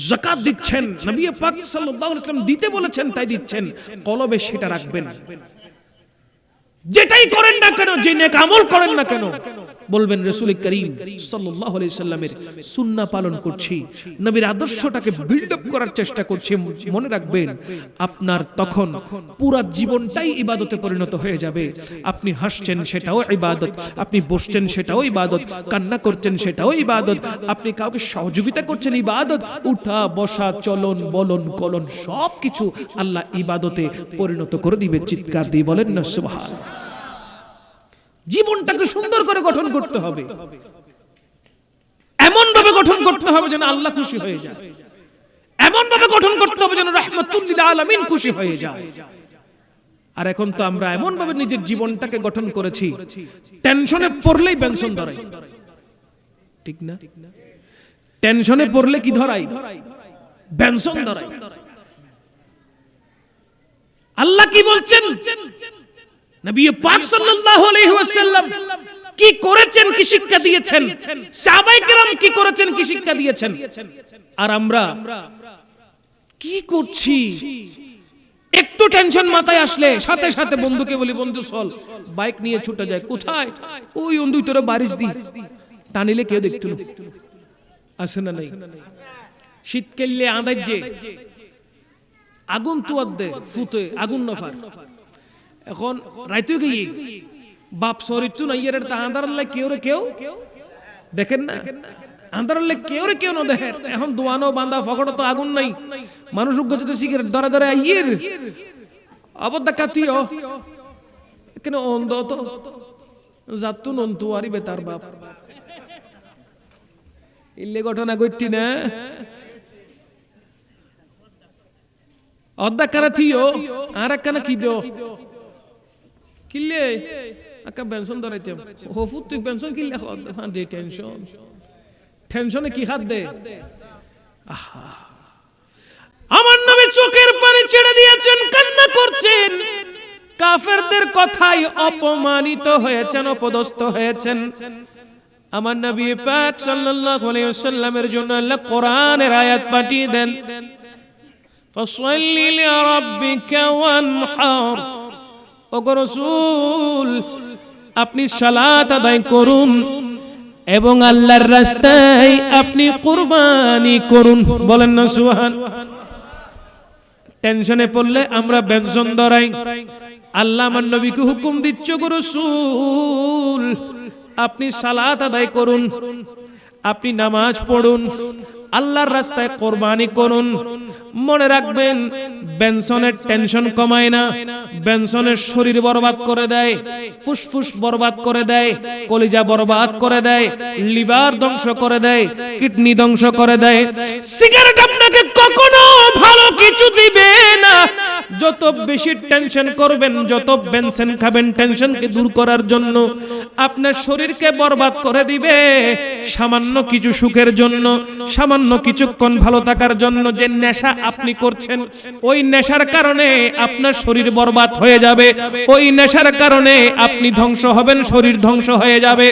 যাকাত দিচ্ছেন, নবী পাক সাল্লাল্লাহু আলাইহি ওয়াসাল্লাম দিতে বলেছেন তাই দিচ্ছেন, কলবে সেটা রাখবেন। যেটাই করেন না কেন, যে নেক আমল করেন না কেন, বলবেন রাসূল করিম সাল্লাল্লাহু আলাইহি সাল্লামের সুন্নাহ পালন করছি, নবীর আদর্শটাকে বিল্ড আপ করার চেষ্টা করছি। মনে রাখবেন, আপনার তখন পুরো জীবনটাই ইবাদতে পরিণত হয়ে যাবে। আপনি হাসছেন সেটাও ইবাদত, আপনি বসছেন সেটাও ইবাদত, কান্না করছেন সেটাও ইবাদত, আপনি কাউকে সহযোগিতা করছেন ইবাদত, উঠা বসা চলন বলন কলন সবকিছু আল্লাহ ইবাদতে পরিণত করে দিবে। চিৎকার দিয়ে বলেন না সুবহানাল্লাহ। জীবনটাকে সুন্দর করে গঠন করতে হবে, এমন ভাবে গঠন করতে হবে যেন আল্লাহ খুশি হয়ে যায়, এমন ভাবে গঠন করতে হবে যেন রাহমাতুল লিল আলামিন খুশি হয়ে যায়। আর এখন তো আমরা এমন ভাবে নিজের জীবনটাকে গঠন করেছি, টেনশনে পড়লেই বেনসন ধরাই, ঠিক না? টেনশনে পড়লে কি ধরাই? বেনসন ধরাই। আল্লাহ কি বলছেন? নবী পাক সাল্লাল্লাহু আলাইহি ওয়াসাল্লাম কি করেছেন, কি শিক্ষা দিয়েছেন, সাহাবায়ে কেরাম কি করেছেন, কি শিক্ষা দিয়েছেন, আর আমরা কি করছি? একটু টেনশন মাথায় আসলে সাথে সাথে বন্ধুকে বলি, বন্ধু চল, বাইক নিয়ে ছুটে যায়। কোথায়? ওই অন্ধুই তোরা বারিশ দি টানিলে কেউ দেখতো না। আছে না নাই? শীতকালে আঁধার যে আগুন তুয়ার দে ফুটে আগুন নফার, এখন রাইতে গিয়ে বাপ সরিত না ইয়ের আন্ধারলে কেউ রে কেউ দেখেন না, আন্ধারলে কেউ রে কেউ না দেখেন। এখন দোয়ানো বান্দা ফকড় তো আগুন নাই, মানুষ যদি সিগারেট ধরে ধরে ইয়ের অবদা কাতিও কেন অন্ধ তো যাতুন অন্তুয়ারি বেতার বাপ ইল্লে ঘটনা ঘটটি না অর্ধা কারা থিও আর একখানা কি দো কিল্লে আকা পেনশন ধরাইতে হফুত তুই পেনশন কিল্লে হ্যাঁ দে টেনশন, টেনশনে কি হাত দে। আমার নবী চোখের পানি ছেড়ে দিয়েছেন, কান্না করছেন, কাফেরদের কথায় অপমানিত হয়েছেন, অপদস্থ হয়েছেন। আমার নবী পাক সাল্লাল্লাহু আলাইহি ওয়াসাল্লামের জন্য আল্লাহ কোরআনের আয়াত পাঠিয়ে দেন, ফাসাল্লি লিরাব্বিকা ওয়ানহার। ওগো রাসূল, আপনি সালাত আদায় করুন এবং আল্লাহর রাস্তায় আপনি কুরবানি করুন। বলেন না সুবহানাল্লাহ। টেনশনে পড়লে আমরা বেনশন ধরাই। আল্লাহ আমার নবীকে হুকুম দিচ্ছে, গো রাসূল আপনি সালাত আদায় করুন, আপনি নামাজ পড়ুন, আল্লাহর রাস্তায় কুরবানি করুন। মনে রাখবেন, বেনসনের টেনশন কমায় না, বেনসনের শরীর বরবাদ করে দেয়, ফুসফুস বরবাদ করে দেয়, কলিজা বরবাদ করে দেয়, লিভার ধ্বংস করে দেয়, কিডনি ধ্বংস করে দেয়। সিগারেট আপনাকে কখনো ভালো কিছু দিবে না। যত বেশি টেনশন করবেন, যত বেনসন খাবেন টেনশনকে দূর করার জন্য, আপনার শরীরকে বরবাদ করে দিবে। সামান্য কিছু সুখের জন্য, সামান্য কিছুক্ষণ ভালো থাকার জন্য যে নেশা আপনি করছেন, ওই নেশার কারণে আপনার শরীর বরবাদ হয়ে যাবে, ওই নেশার কারণে আপনি ধ্বংস হবেন, শরীর ধ্বংস হয়ে যাবে।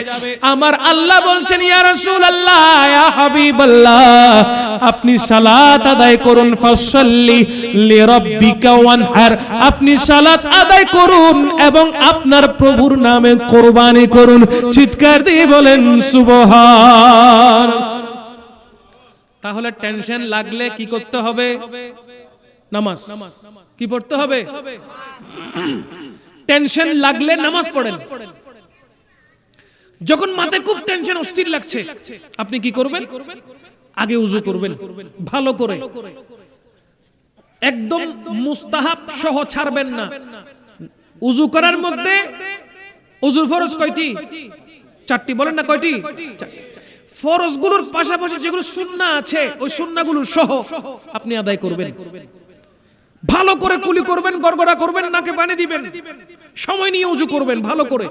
আমার আল্লাহ বলছেন, ইয়া রাসূলুল্লাহ, ইয়া হাবিবাল্লাহ, আপনি সালাত আদায় করুন, ফাসাল্লি লিরাব্বিকা ওয়ানহার, আপনি সালাত আদায় করুন এবং আপনার প্রভুর নামে কুরবানি করুন। চিৎকার দিয়ে বলেন সুবহান। তাহলে টেনশন লাগলে কি করতে হবে? নামাজ। কি পড়তে হবে? টেনশন লাগলে নামাজ পড়েন। যখন মাথায় খুব টেনশন অস্থির লাগছে, আপনি কি করবেন? আগে উযু করবেন ভালো করে, একদম মুস্তাহাব সহ ছাড়বেন না। উযু করার মধ্যে উযুর ফরজ কয়টি? 4টি। বলেন না কয়টি? ফরজগুলোর পাশাপাশি যেগুলো সুন্নাহ আছে ওই সুন্নাহগুলো সহ আপনি আদায় করবেন। ভালো করে কুলি করবেন, গড়গড়া করবেন, নাকে পানি দিবেন, সময় নিয়ে উযু করবেন ভালো করে।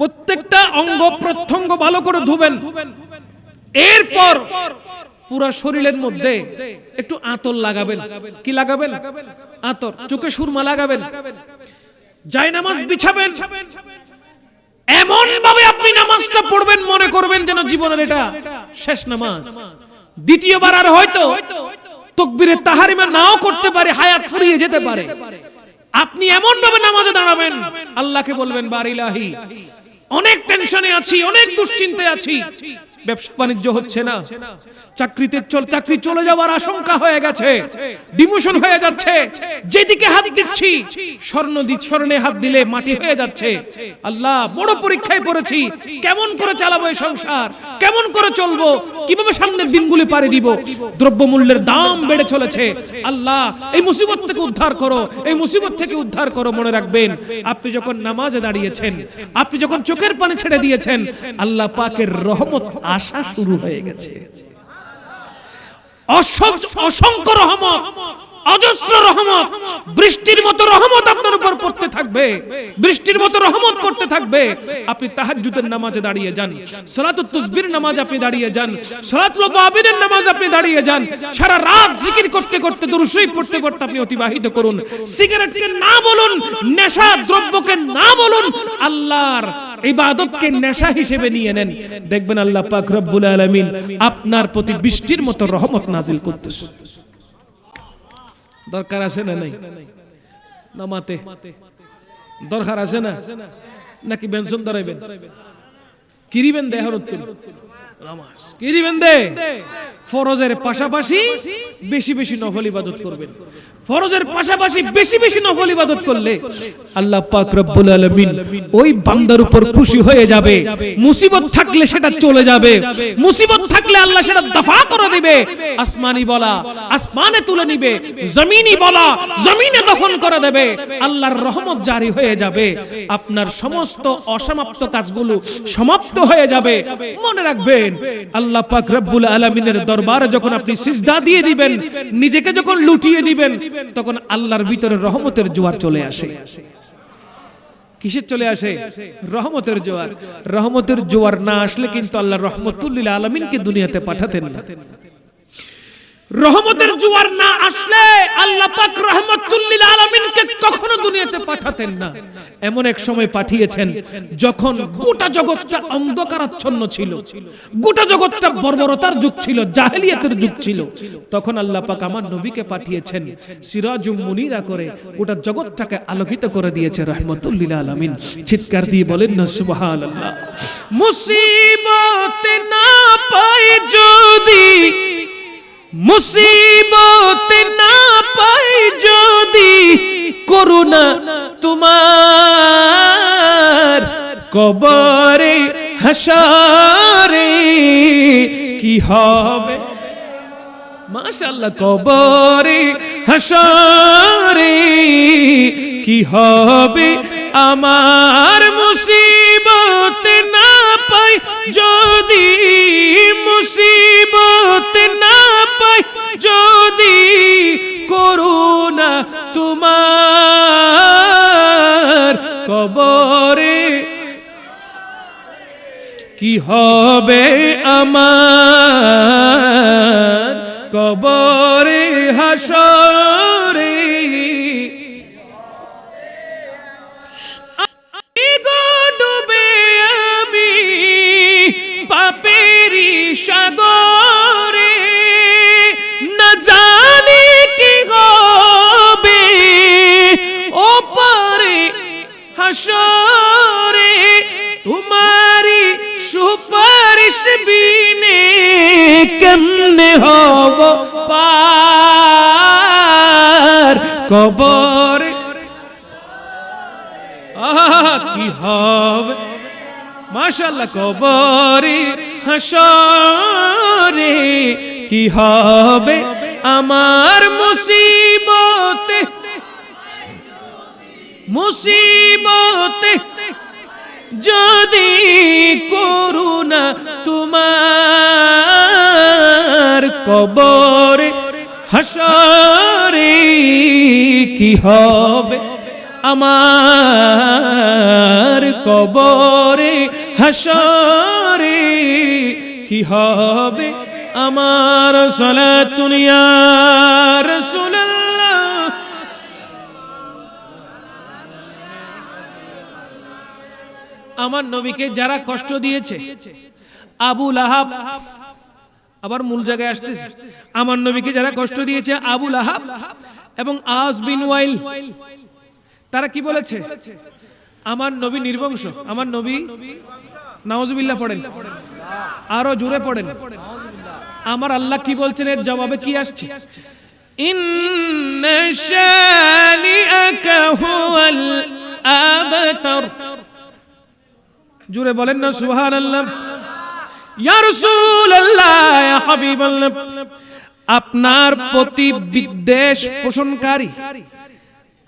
প্রত্যেকটা অঙ্গ প্রত্যঙ্গ ভালো করে ধুবেন। এরপর পুরো শরীরের মধ্যে একটু আতর লাগাবেন। কি লাগাবেন? আতর। চোখে সুরমা লাগাবেন। জায়নামাজ বিছাবেন, এমন ভাবে আপনি নামাজটা পড়বেন মনে করবেন যেন জীবনের এটা শেষ নামাজ। দ্বিতীয়বার আর হয়তো তাকবীরে তাহরিমা নাও করতে পারে, হায়াত ফুরিয়ে যেতে পারে। আপনি এমন ভাবে নামাজে দাঁড়াবেন, আল্লাহকে বলবেন বারিলাহি, অনেক টেনশনে আছি, অনেক দুশ্চিন্তায় আছি, ব্যবসা বাণিজ্য হচ্ছে না, চাকরি চলে যাওয়ার আশঙ্কা হয়ে গেছে, ডিমোশন হয়ে যাচ্ছে, যেদিকে হাত দিচ্ছি স্বর্ণে হাত দিলে মাটি হয়ে যাচ্ছে। আল্লাহ, বড় পরীক্ষায় পড়েছি, কেমন করে চালাবো এই সংসার, কেমন করে চলবো, কিভাবে সামনের দিনগুলি পাড়ি দিব, দ্রব্যমূল্যের দাম বেড়ে চলেছে। আল্লাহ, এই মুসিবত থেকে উদ্ধার করো, এই মুসিবত থেকে উদ্ধার করো। মনে রাখবেন, আপনি যখন নামাজে দাঁড়িয়েছেন, আপনি যখন চোখের পানি ছেড়ে দিয়েছেন, আল্লাহ পাকের রহমত আসা শুরু হয়ে গেছে। অসংখ্য রহমত, অজস্র রহমত, বৃষ্টির মতো রহমত আপনার উপর পড়তে থাকবে, বৃষ্টির মতো রহমত করতে থাকবে। আপনি তাহাজ্জুদের নামাজে দাঁড়িয়ে যান, সালাতুত তাসবির নামাজ আপনি দাঁড়িয়ে যান, সালাতুল আওয়াবিনের নামাজ আপনি দাঁড়িয়ে যান, সারা রাত জিকির করতে করতে দুরূদ শরীফ পড়তে পড়তে আপনি অতিবাহিত করুন। সিগারেটকে না বলুন, নেশা দ্রব্যকে না বলুন, আল্লাহর ইবাদতকে নেশা হিসেবে নিয়ে নেন। দেখবেন আল্লাহ পাক রব্বুল আলামিন আপনার প্রতি বৃষ্টির মতো রহমত নাজিল করতেছে। দরকার আছে না নাই? নামাতে দরকার আছে না? নাকি বেনসন ধরাইবেন? কিরিবেন দেহ উত্তর নামাজ কিরিবেন দে। ফরজের পাশাপাশি বেশি বেশি নফল ইবাদত করবেন। ফরজের পাশাপাশি বেশি বেশি নফল ইবাদত করলে আল্লাহ পাক রব্বুল আলামিন ওই বান্দার উপর খুশি হয়ে যাবে। মুসিবত থাকলে সেটা চলে যাবে, মুসিবত থাকলে আল্লাহ সেটা দফা করে দিবে। আসমানি বলা আসমানে তুলে নিবে, জমিনি বলা জমিনে দফন করে দেবে। আল্লাহর রহমত জারি হয়ে যাবে, আপনার সমস্ত অসমাপ্ত কাজগুলো সমাপ্ত হয়ে যাবে। মনে রাখবেন, আল্লাহ পাক রব্বুল আলামিনের দরবারে যখন আপনি সিজদা দিয়ে দিবেন, নিজেকে যখন লুটিয়ে দিবেন, তখন আল্লাহর ভিতরে রহমতের জোয়ার চলে আসে। কিসের চলে আসে? রহমতের জোয়ার। রহমতের জোয়ার না আসলে কিন্তু আল্লাহ রহমতুল লিল আলামিনকে দুনিয়াতে পাঠাতেন না। রহমতের জোয়ার না আসলে আল্লাহ পাক রহমতুল লিল আলামিনকে কখনো দুনিয়াতে পাঠাতেন না। এমন এক সময় পাঠিয়েছেন যখন গোটা জগৎটা অন্ধকারাচ্ছন্ন ছিল, গোটা জগৎটা বর্বরতার যুগ ছিল, জাহেলিয়াতের যুগ ছিল। তখন আল্লাহ পাক আমার নবীকে পাঠিয়েছেন সিরাজুম মুনিরা করে, গোটা জগৎটাকে আলোকিত করে দিয়েছে রহমতুল লিল আলামিন। চিৎকার দিয়ে বলেন না সুবহানাল্লাহ। মুসিবত না পাই যদি, মুসিবত না পাই যদি, করুণা তোমার কবরে হাসরে কি হবে। মাশাআল্লাহ, কবরে হাসরে কি হবে আমার। মুসিবত না পাই যদি, মুসিবত না পাই যদি, করুণা তোমার কবরে কি হবে আমার। কবরে হাসরে ডুবে আমি পাপেরি সাগরে, না জানি কি হবে ওপারে হাসরে। তোমারি সুপারিশ বিনে কেমনে হব পার কবরে। কি হবে মাশাআল্লাহ, কবরে হাসরে কি হবে আমার মুসিবতে, মুসিবতে যদি করুণা তোমার কবরে হাসরে কি হবে আমার কবরে হাসরে কি হবে আমার। সালাতুন ইয়া রাসূলুল্লাহ। আমার নবীকে যারা কষ্ট দিয়েছে, আবু লাহাব, আবার মূল জায়গায় আসতেছে, আমার নবীকে যারা কষ্ট দিয়েছে আবু লাহাব এবং আস বিন ওয়াইল, তারা কি বলেছে? আমার নবী নির্বংশ, আমার নবী, নাউজুবিল্লাহ পড়েন, আরো জোরে পড়েন। আমার আল্লাহ কি বলছেন? এর জবাবে কি আসছে? ইন্না শানিআকা হুয়াল আবতার। জোরে বলেন না সুবহানাল্লাহ। ইয়া রাসূলুল্লাহ, ইয়া হাবিবাল্লাহ, আপনার প্রতি বিদ্বেষ পোষণকারী,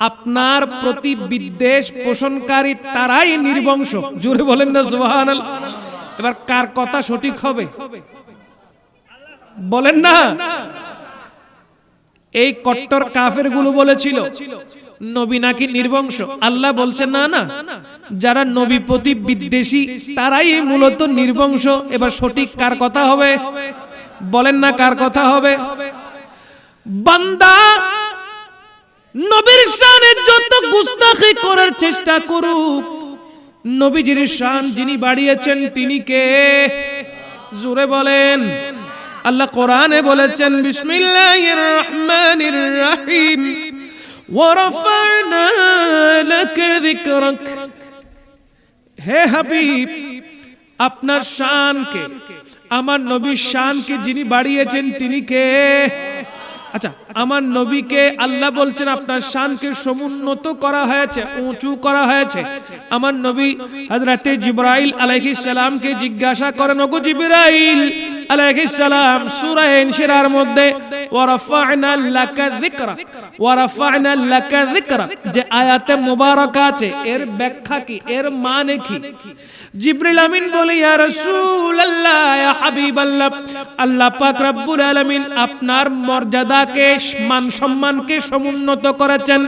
আপনার প্রতি বিদ্বেষ পোষণকারী তারাই নির্বংশ। জোরে বলেন না সুবহানাল্লাহ। এবার কার কথা সঠিক হবে বলেন না? এই কট্টর কাফের গুলো বলেছিল নবী নাকি নির্বংশ। আল্লাহ বলছেন না না, যারা নবী প্রতি বিদ্বেষী তারাই মূলত নির্বংশ। এবার সঠিক কার কথা হবে বলেন না, কার কথা হবে? বান্দা নবীর শানে যত গুস্তাখি করার চেষ্টা করুক, নবীজির শান যিনি বাড়িয়েছেন তিনি কে? জোরে বলেন। আল্লাহ কোরআনে বলেছেন বিসমিল্লাহির রহমানির রহিম, ওয়া রাফা'না লাকা যিকরাক। হে হাবিব, আপনার শানকে, আমার নবীর শানকে যিনি বাড়িয়েছেন তিনি কে? আচ্ছা, আমার নবীকে আল্লাহ বলছেন আপনার শানকে সমুন্নত করা হয়েছে, উঁচু করা হয়েছে। আমার নবী হযরতে জিবরাইল আলাইহিস সালামকে জিজ্ঞাসা করেন, ওগো জিবরাইল আলাইহিস সালাম, সূরা ইনশিরার মধ্যে ওয়া রাফা'না লাকা যিকরাক, ওয়া রাফা'না লাকা যিকরাক যে আয়াতে মুবারাকা আছে, এর ব্যাখ্যা কি, এর মানে কি? জিবরিল আমিন বলে, ইয়া রাসূলুল্লাহ, ইয়া হাবিবাল্লাহ, আল্লাহ পাক রব্বুল আলামিন আপনার মর্যাদাকে, মান সম্মানকে সমুন্নত করেছেন,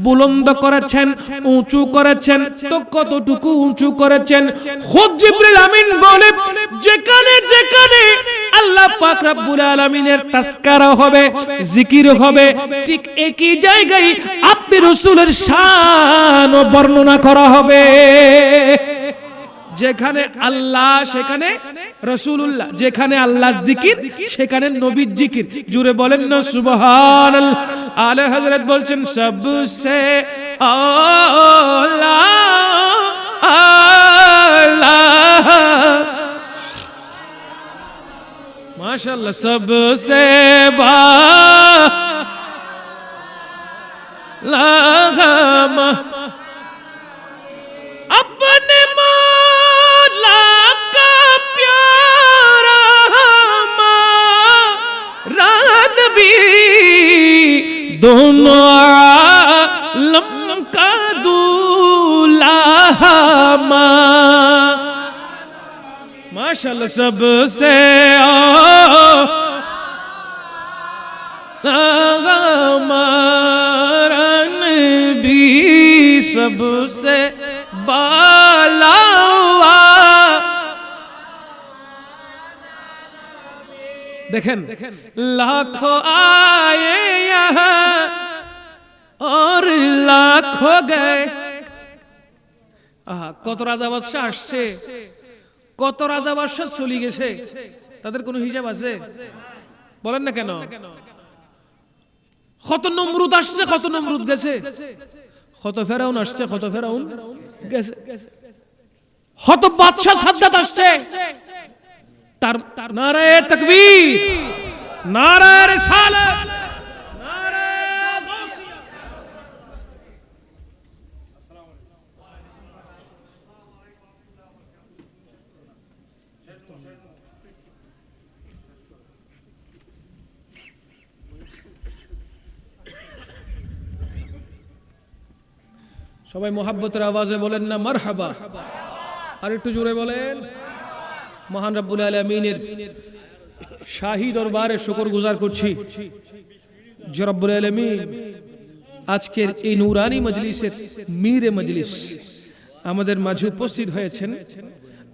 বুলন্দ করেছেন, উঁচু করেছেন। তো কতটুকু উঁচু করেছেন? খুদ জিবরিল আমিন বলে, যেখানে যেখানে আল্লাহ পাক রব্বুল আলামিনের তাজকিরা হবে, জিকির হবে, ঠিক একই জায়গায় আপনি রাসূলের শান ও বর্ণনা করা হবে। যেখানে আল্লাহ সেখানে রাসূলুল্লাহ, যেখানে আল্লাহ জিকির সেখানে নবীর জিকির। জুড়ে বলেন না সুবহানাল্লাহ। আলে হযরত বলছেন সবসে আলা আল্লাহ, মাশাআল্লাহ, সবসে বালা अपने मौला का प्यारा हमारा नबी, दोनों आलम का दूल्हा माशाअल्लाह। सबसे हमारा नबी सबसे बाला हुआ। देखें लाखों आए यहाँ और लाखों गए। আহা, কত রাজা বাদশা আসছে, কত রাজা বাদশা চলে গেছে, তাদের কোনো হিসাব আছে? বলেন না কেন? কত নমরুদ আসছে, কত নমরুদ গেছে, কত ফেরাউন আসছে, কত ফেরাউন গেছে, কত বাদশা সাদ্দাত আসছে। তার নারায়ে তাকবীর, নারায়ে রিসালাত, নারায়ে গাউসিয়া। সবাই মোহাব্বতের আওয়াজে বলেন না মারহাবা, আর একটু জোরে বলেন। মহান রব্বুল আলামিনের শাহী দরবারে শুকরগুজার করছি যে রব্বুল আলামিন আজকের এই নূরানি মজলিসের মীরে মজলিস আমাদের মাঝে উপস্থিত হয়েছেন।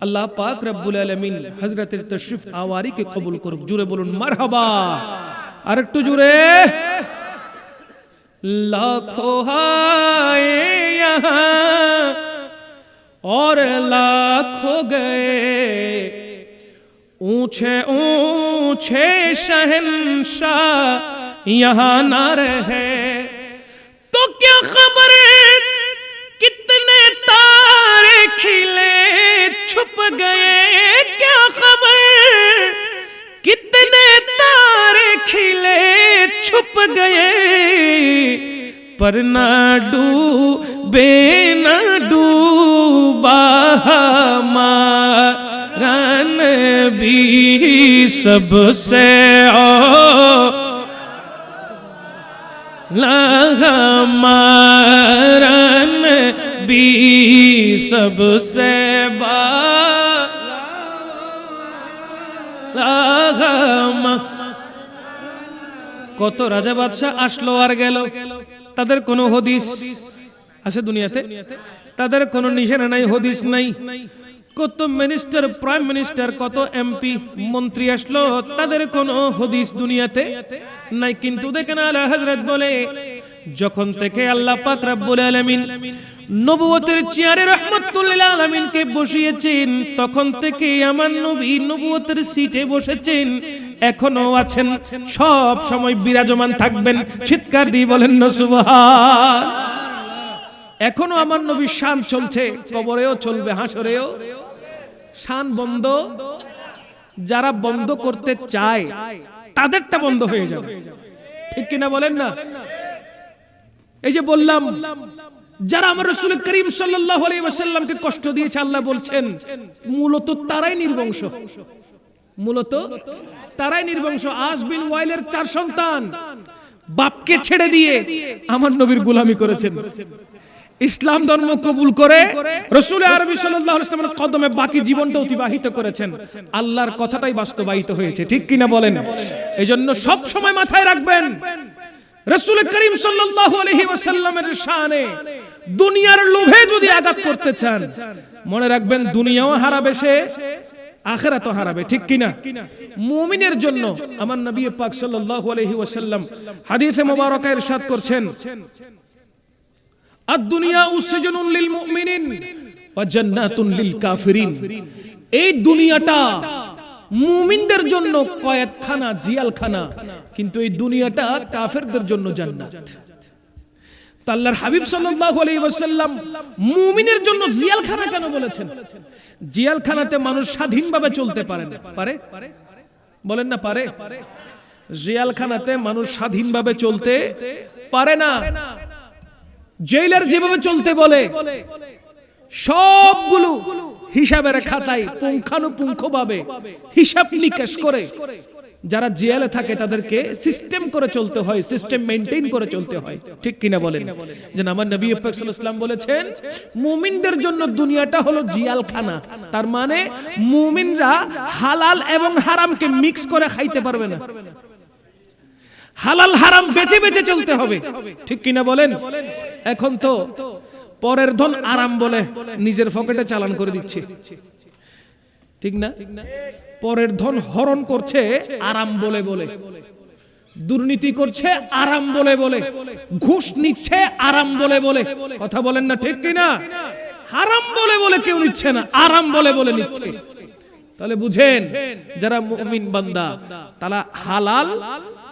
আল্লাহ পাক রব্বুল আলামিন হযরতের তশরিফ আওয়ারিকে কবুল করুক। জোরে বলুন মারহাবা, আর একটু জোরে। लाखों आए यहाँ और लाखों गए, ऊंचे ऊंचे शहंशाह यहाँ ना रहे, तो क्या खबर कितने तारे खिले छुप गए, क्या खबर कितने तारे खिले छुप गए, पर ना डूबे ना डूबा हमारा नबी सबसे हमारा नबी सबसे কত রাজা বাদশাহ আসলো আর গেল, তাদের কোনো হদিস আছে দুনিয়াতে? তাদের কোনো নিশানা নাই, হদিস নাই। কত মিনিস্টার, প্রাইম মিনিস্টার, কত এমপি মন্ত্রী আসলো, তাদের কোনো হদিস দুনিয়াতে নাই। কিন্তু দেখেন আলা হযরত বলে, যখন থেকে আল্লাহ পাক রব্বুল আলামিন নবুয়তের চেয়ারে রাহমাতুল লিল আলামিনকে বসিয়েছেন, তখন থেকে আমার নবী নবুয়তের সিটে বসেছেন, এখনো আছেন, সব সময় বিরাজমান থাকবেন। চিৎকার দিয়ে বলেন না সুবহান। এখনো আমার নবীর শান চলছে, কবরেও চলবে, হাসরেও। শান বন্ধ যারা বন্ধ করতে চায় তাদেরটা বন্ধ হয়ে যাবে, ঠিক কিনা বলেন না? এই যে বললাম, যারা আমার রাসূল করিম সাল্লাল্লাহু আলাইহি ওয়াসাল্লামকে কষ্ট দিয়েছে, আল্লাহ বলছেন মূলত তারাই নির্বংশ, মূলত তারাই নির্বংশ। আস বিন ওয়াইলের 4 সন্তান বাপকে ছেড়ে দিয়ে আমার নবীর গোলামি করেছেন, ইসলাম ধর্ম কবুল করে রাসূল আরবি সাল্লাল্লাহু আলাইহি ওয়াসাল্লামের কদমে বাকি জীবনটা অতিবাহিত করেছেন। আল্লাহর কথাটাই বাস্তবায়িত হয়েছে, ঠিক কিনা বলেন? এজন্য সব সময় মাথায় রাখবেন, রাসূল করিম সাল্লাল্লাহু আলাইহি ওয়াসাল্লামের শানে দুনিয়ার লোভে যদি আঘাত করতে চান, মনে রাখবেন দুনিয়াও হারাবে সে, আখিরাতও হারাবে, ঠিক কিনা? মুমিনের জন্য আমার নবী পাক সাল্লাল্লাহু আলাইহি ওয়াসাল্লাম হাদিসে মুবারাকা ইরশাদ করছেন, আদ-দুনিয়া উসজনুন লিল মুমিনিন ওয়া জান্নাতুন লিল কাফিরিন। এই দুনিয়াটা মুমিনদের জন্য কয়েদখানা, জিয়ালখানা, কিন্তু এই দুনিয়াটা কাফেরদের জন্য জান্নাত। আল্লাহর হাবিব সাল্লাল্লাহু আলাইহি ওয়াসাল্লাম মুমিনের জন্য জিয়ালখানা কেন বলেছেন? জিয়ালখানাতে মানুষ স্বাধীনভাবে চলতে পারে না, পারে? বলেন না পারে? জিয়ালখানাতে মানুষ স্বাধীনভাবে চলতে পারে না। জেলার যেভাবে চলতে বলে সবগুলো হিসাবের খাতায় পুঙ্খানুপুঙ্খভাবে হিসাব নিকাশ করে যারা জেলে থাকে তাদেরকে সিস্টেম করে চলতে হয়, সিস্টেম মেইনটেইন করে চলতে হয়, ঠিক কিনা বলেন? যে আমার নবী পাক সাল্লাল্লাহু আলাইহি ওয়াসাল্লাম বলেছেন মুমিনদের জন্য দুনিয়াটা হলো জিয়ালখানা। তার মানে মুমিনরা হালাল এবং হারামকে মিক্স করে খাইতে পারবে না, হালাল হারাম বেছে বেছে চলতে হবে, ঠিক কিনা বলেন? এখন তো পরের ধন আরাম বলে নিজের পকেটে চালান করে দিচ্ছে, ঠিক না? পরের ধন হরণ করছে আরাম বলে বলে, দুর্নীতি করছে আরাম বলে বলে, ঘুষ নিচ্ছে আরাম বলে বলে, কথা বলেন না ঠিক কিনা? হারাম বলে বলে কেউ নিচ্ছে না, আরাম বলে বলে নিচ্ছে। তাহলে বুঝেন, যারা মুমিন বান্দা তারা হালাল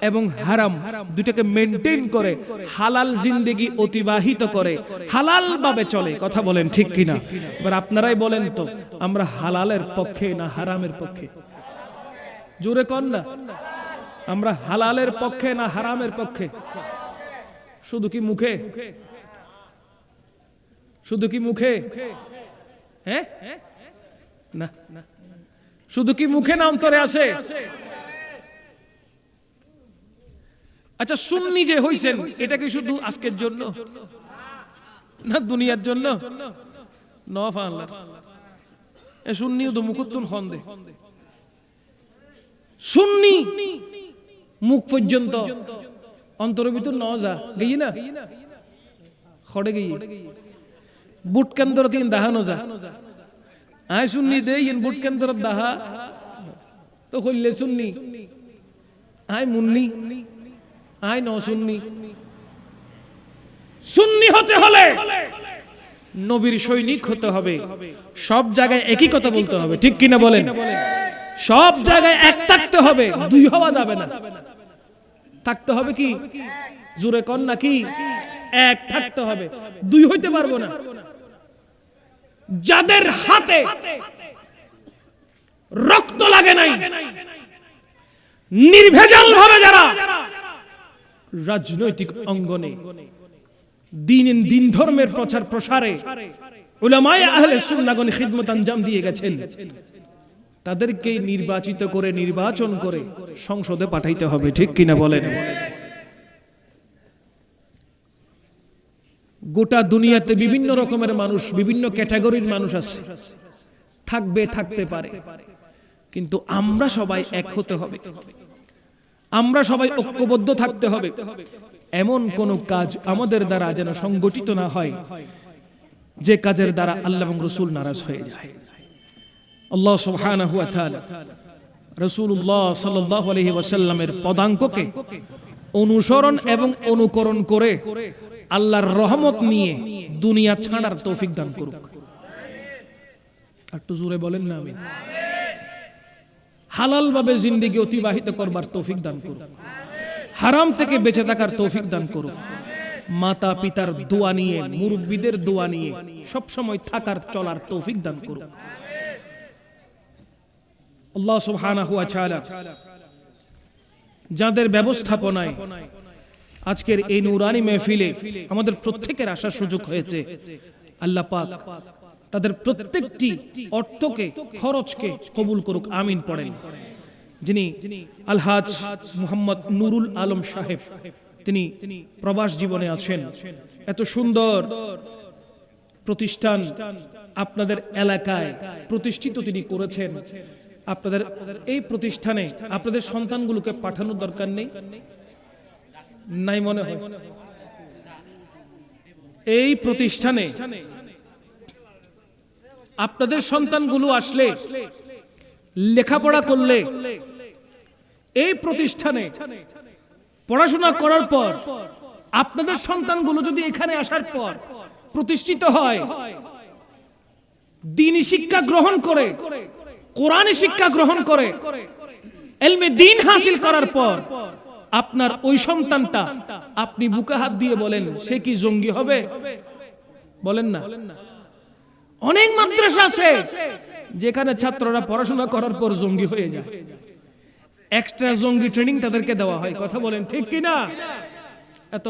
এবং হারাম দুটাকে মেইনটেইন করে হালাল জিন্দেগি অতিবাহিত করে, হালাল ভাবে চলে, কথা বলেন ঠিক কিনা? এবার আপনারাই বলেন তো, আমরা হালালের পক্ষে না হারামের পক্ষে? জোরে কন না, আমরা হালালের পক্ষে না হারামের পক্ষে? শুধু কি মুখে? শুধু কি মুখে? হ্যাঁ না, শুধু কি মুখে না অন্তরে আছে? আচ্ছা, সুন্নি যে হইছেন এটা কি শুধু আজকের জন্য? না দুনিয়ার জন্য নফা আল্লাহ এ সুন্নিও তো মুকুত্তুন খন্দে সুন্নি মুখ পর্যন্ত অন্তরের ভিতর ন যা গেই না খড়ে গেই বুট কেন্দ্র তিন দাহানো যা আয় সুন্নি দে ইন বুট কেন্দ্র দাহা তো কইলে সুন্নি আয় মুন্নি আয় ন সুন্নি সুন্নি হতে হলে নবীর সৈনিক হতে হবে সব জায়গায় একই কথা বলতে হবে ঠিক কিনা বলেন সব জায়গায় এক থাকতে হবে দুই হওয়া যাবে না থাকতে হবে কি জোরে কোন নাকি এক থাকতে হবে দুই হইতে পারবো না যাদের হাতে রক্ত লাগে নাই নির্ভেজাল ভাবে যারা রাজনৈতিক অঙ্গনে দিন ধর্মের প্রচার প্রসারে উলামায়ে আহলে সুন্নাহগণ খিদমত আঞ্জাম দিয়ে গেছেন তাদেরকে নির্বাচিত করে নির্বাচন করে সংসদে পাঠাইতে হবে ঠিক কিনা বলেন গোটা দুনিয়াতে বিভিন্ন রকমের মানুষ বিভিন্ন ক্যাটাগরির মানুষ আছে থাকতে পারে কিন্তু আমরা সবাই এক হতে হবে আমরা সবাই ঐক্যবদ্ধ থাকতে হবে এমন কোন কাজ আমাদের দ্বারা যেন সংগঠিত না হয় যে কাজের দ্বারা আল্লাহ এবং রাসূল নারাজ হয়ে যায় আল্লাহ সুবহানাহু ওয়া তাআলা রাসূলুল্লাহ সাল্লাল্লাহু আলাইহি ওয়াসাল্লামের পদাঙ্ককে অনুসরণ এবং অনুকরণ করে আল্লাহর রহমত নিয়ে দুনিয়া ছাড়ার তৌফিক দান করুক একটু জোরে বলেন না আমিন হালাল ভাবে জিন্দেগি অতিবাহিত করবার তৌফিক দান করুক হারাম থেকে বেঁচে থাকার তৌফিক দান করুক মাতা পিতার দোয়া নিয়ে মুরব্বিদের দোয়া নিয়ে সব সময় থাকার চলার তৌফিক দান করুক আল্লাহ সুবহানাহু ওয়া তাআলা যাদের ব্যবস্থাপনায় আজকের এই নূরানী মাহফিলে আমাদের প্রত্যেকের আসার সুযোগ হয়েছে আল্লাহ পাক তাদের প্রত্যেকটি অর্থকে খরচকে কবুল করুক আমিন পড়েন যিনি আলহাজ মুহাম্মদ নুরুল আলম সাহেব তিনি প্রবাস জীবনে আছেন এত সুন্দর প্রতিষ্ঠান আপনাদের এলাকায় প্রতিষ্ঠিত তিনি করেছেন আপনাদের এই প্রতিষ্ঠানে আপনাদের সন্তানগুলোকে পাঠানোর দরকার নেই নাই মনে হয় এই প্রতিষ্ঠানে আপনাদের সন্তানগুলো আসলে লেখাপড়া করলে এই প্রতিষ্ঠানে পড়াশোনা করার পর আপনাদের সন্তানগুলো যদি এখানে আসার পর প্রতিষ্ঠিত হয় দ্বীনি শিক্ষা গ্রহণ করে কোরআনী শিক্ষা গ্রহণ করে ইলমে দ্বীন হাসিল করার পর আপনার ওই সন্তানটা আপনি বুকে হাত দিয়ে বলেন সে কি জঙ্গি হবে বলেন না অনেক মাদ্রাসা আছে যেখানে ছাত্ররা পড়াশোনা করার পর জঙ্গি হয়ে যায় এক্সট্রা জঙ্গি ট্রেনিং তাদেরকে দেওয়া হয় কথা বলেন ঠিক কি না এত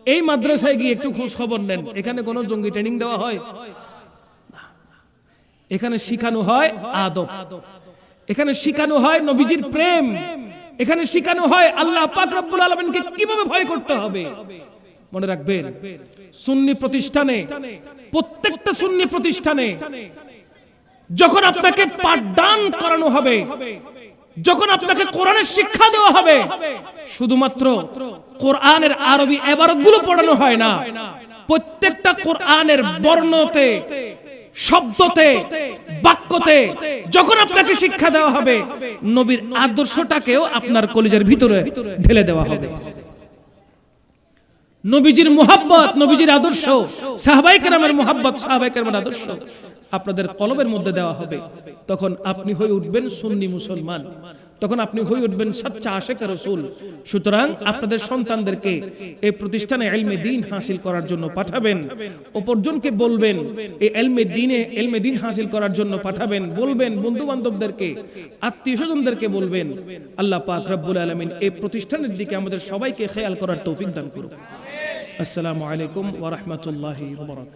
এই মাদ্রাসায় গিয়ে একটু খোঁজ খবর নেন এখানে কোনো জঙ্গি ট্রেনিং দেওয়া হয় এখানে শিখানো হয় আদব এখানে শিখানো হয় নবীজির প্রেম এখানে শিখানো হয় আল্লাহ পাক রব্বুল আলামিনকে কিভাবে ভয় করতে হবে মনে রাখবেন সুন্নি প্রতিষ্ঠানে প্রত্যেকটা সুন্নি প্রতিষ্ঠানে যখন আপনাকে পাঠদান করানো হবে যখন আপনাকে কোরআনের শিক্ষা দেওয়া হবে শুধুমাত্র কোরআনের আরবি ইবারতগুলো পড়ানো হয় না প্রত্যেকটা কোরআনের বর্ণতে শব্দতে বাক্যতে যখন আপনাকে শিক্ষা দেওয়া হবে নবীর আদর্শটাকেও আপনার কলিজার ভিতরে ঢেলে দেওয়া হবে নবীজির মুহাব্বত নবীজির আদর্শ সাহাবায়ে কেরামের মুহাব্বত সাহাবায়ে কেরামের আদর্শ আপনাদের কলবের মধ্যে দেওয়া হবে তখন আপনি হয়ে উঠবেন সুন্নি মুসলমান তখন আপনি হয়ে উঠবেন সচ্চা আশিকে রাসূল সুতরাং আপনাদের সন্তানদেরকে এই প্রতিষ্ঠানে ইলমে দ্বীন হাসিল করার জন্য পাঠাবেন অপরজনকে বলবেন এই ইলমে দ্বীন হাসিল করার জন্য পাঠাবেন বলবেন বন্ধু বান্ধবদেরকে আত্মীয়স্বজনদেরকে বলবেন আল্লাহ পাক রব্বুল আলামিন এই প্রতিষ্ঠানের দিকে আমাদের সবাইকে খেয়াল করার তৌফিক দান করুন আসসালামু আলাইকুম ওয়া রাহমাতুল্লাহি ওয়া বারাকাতুহু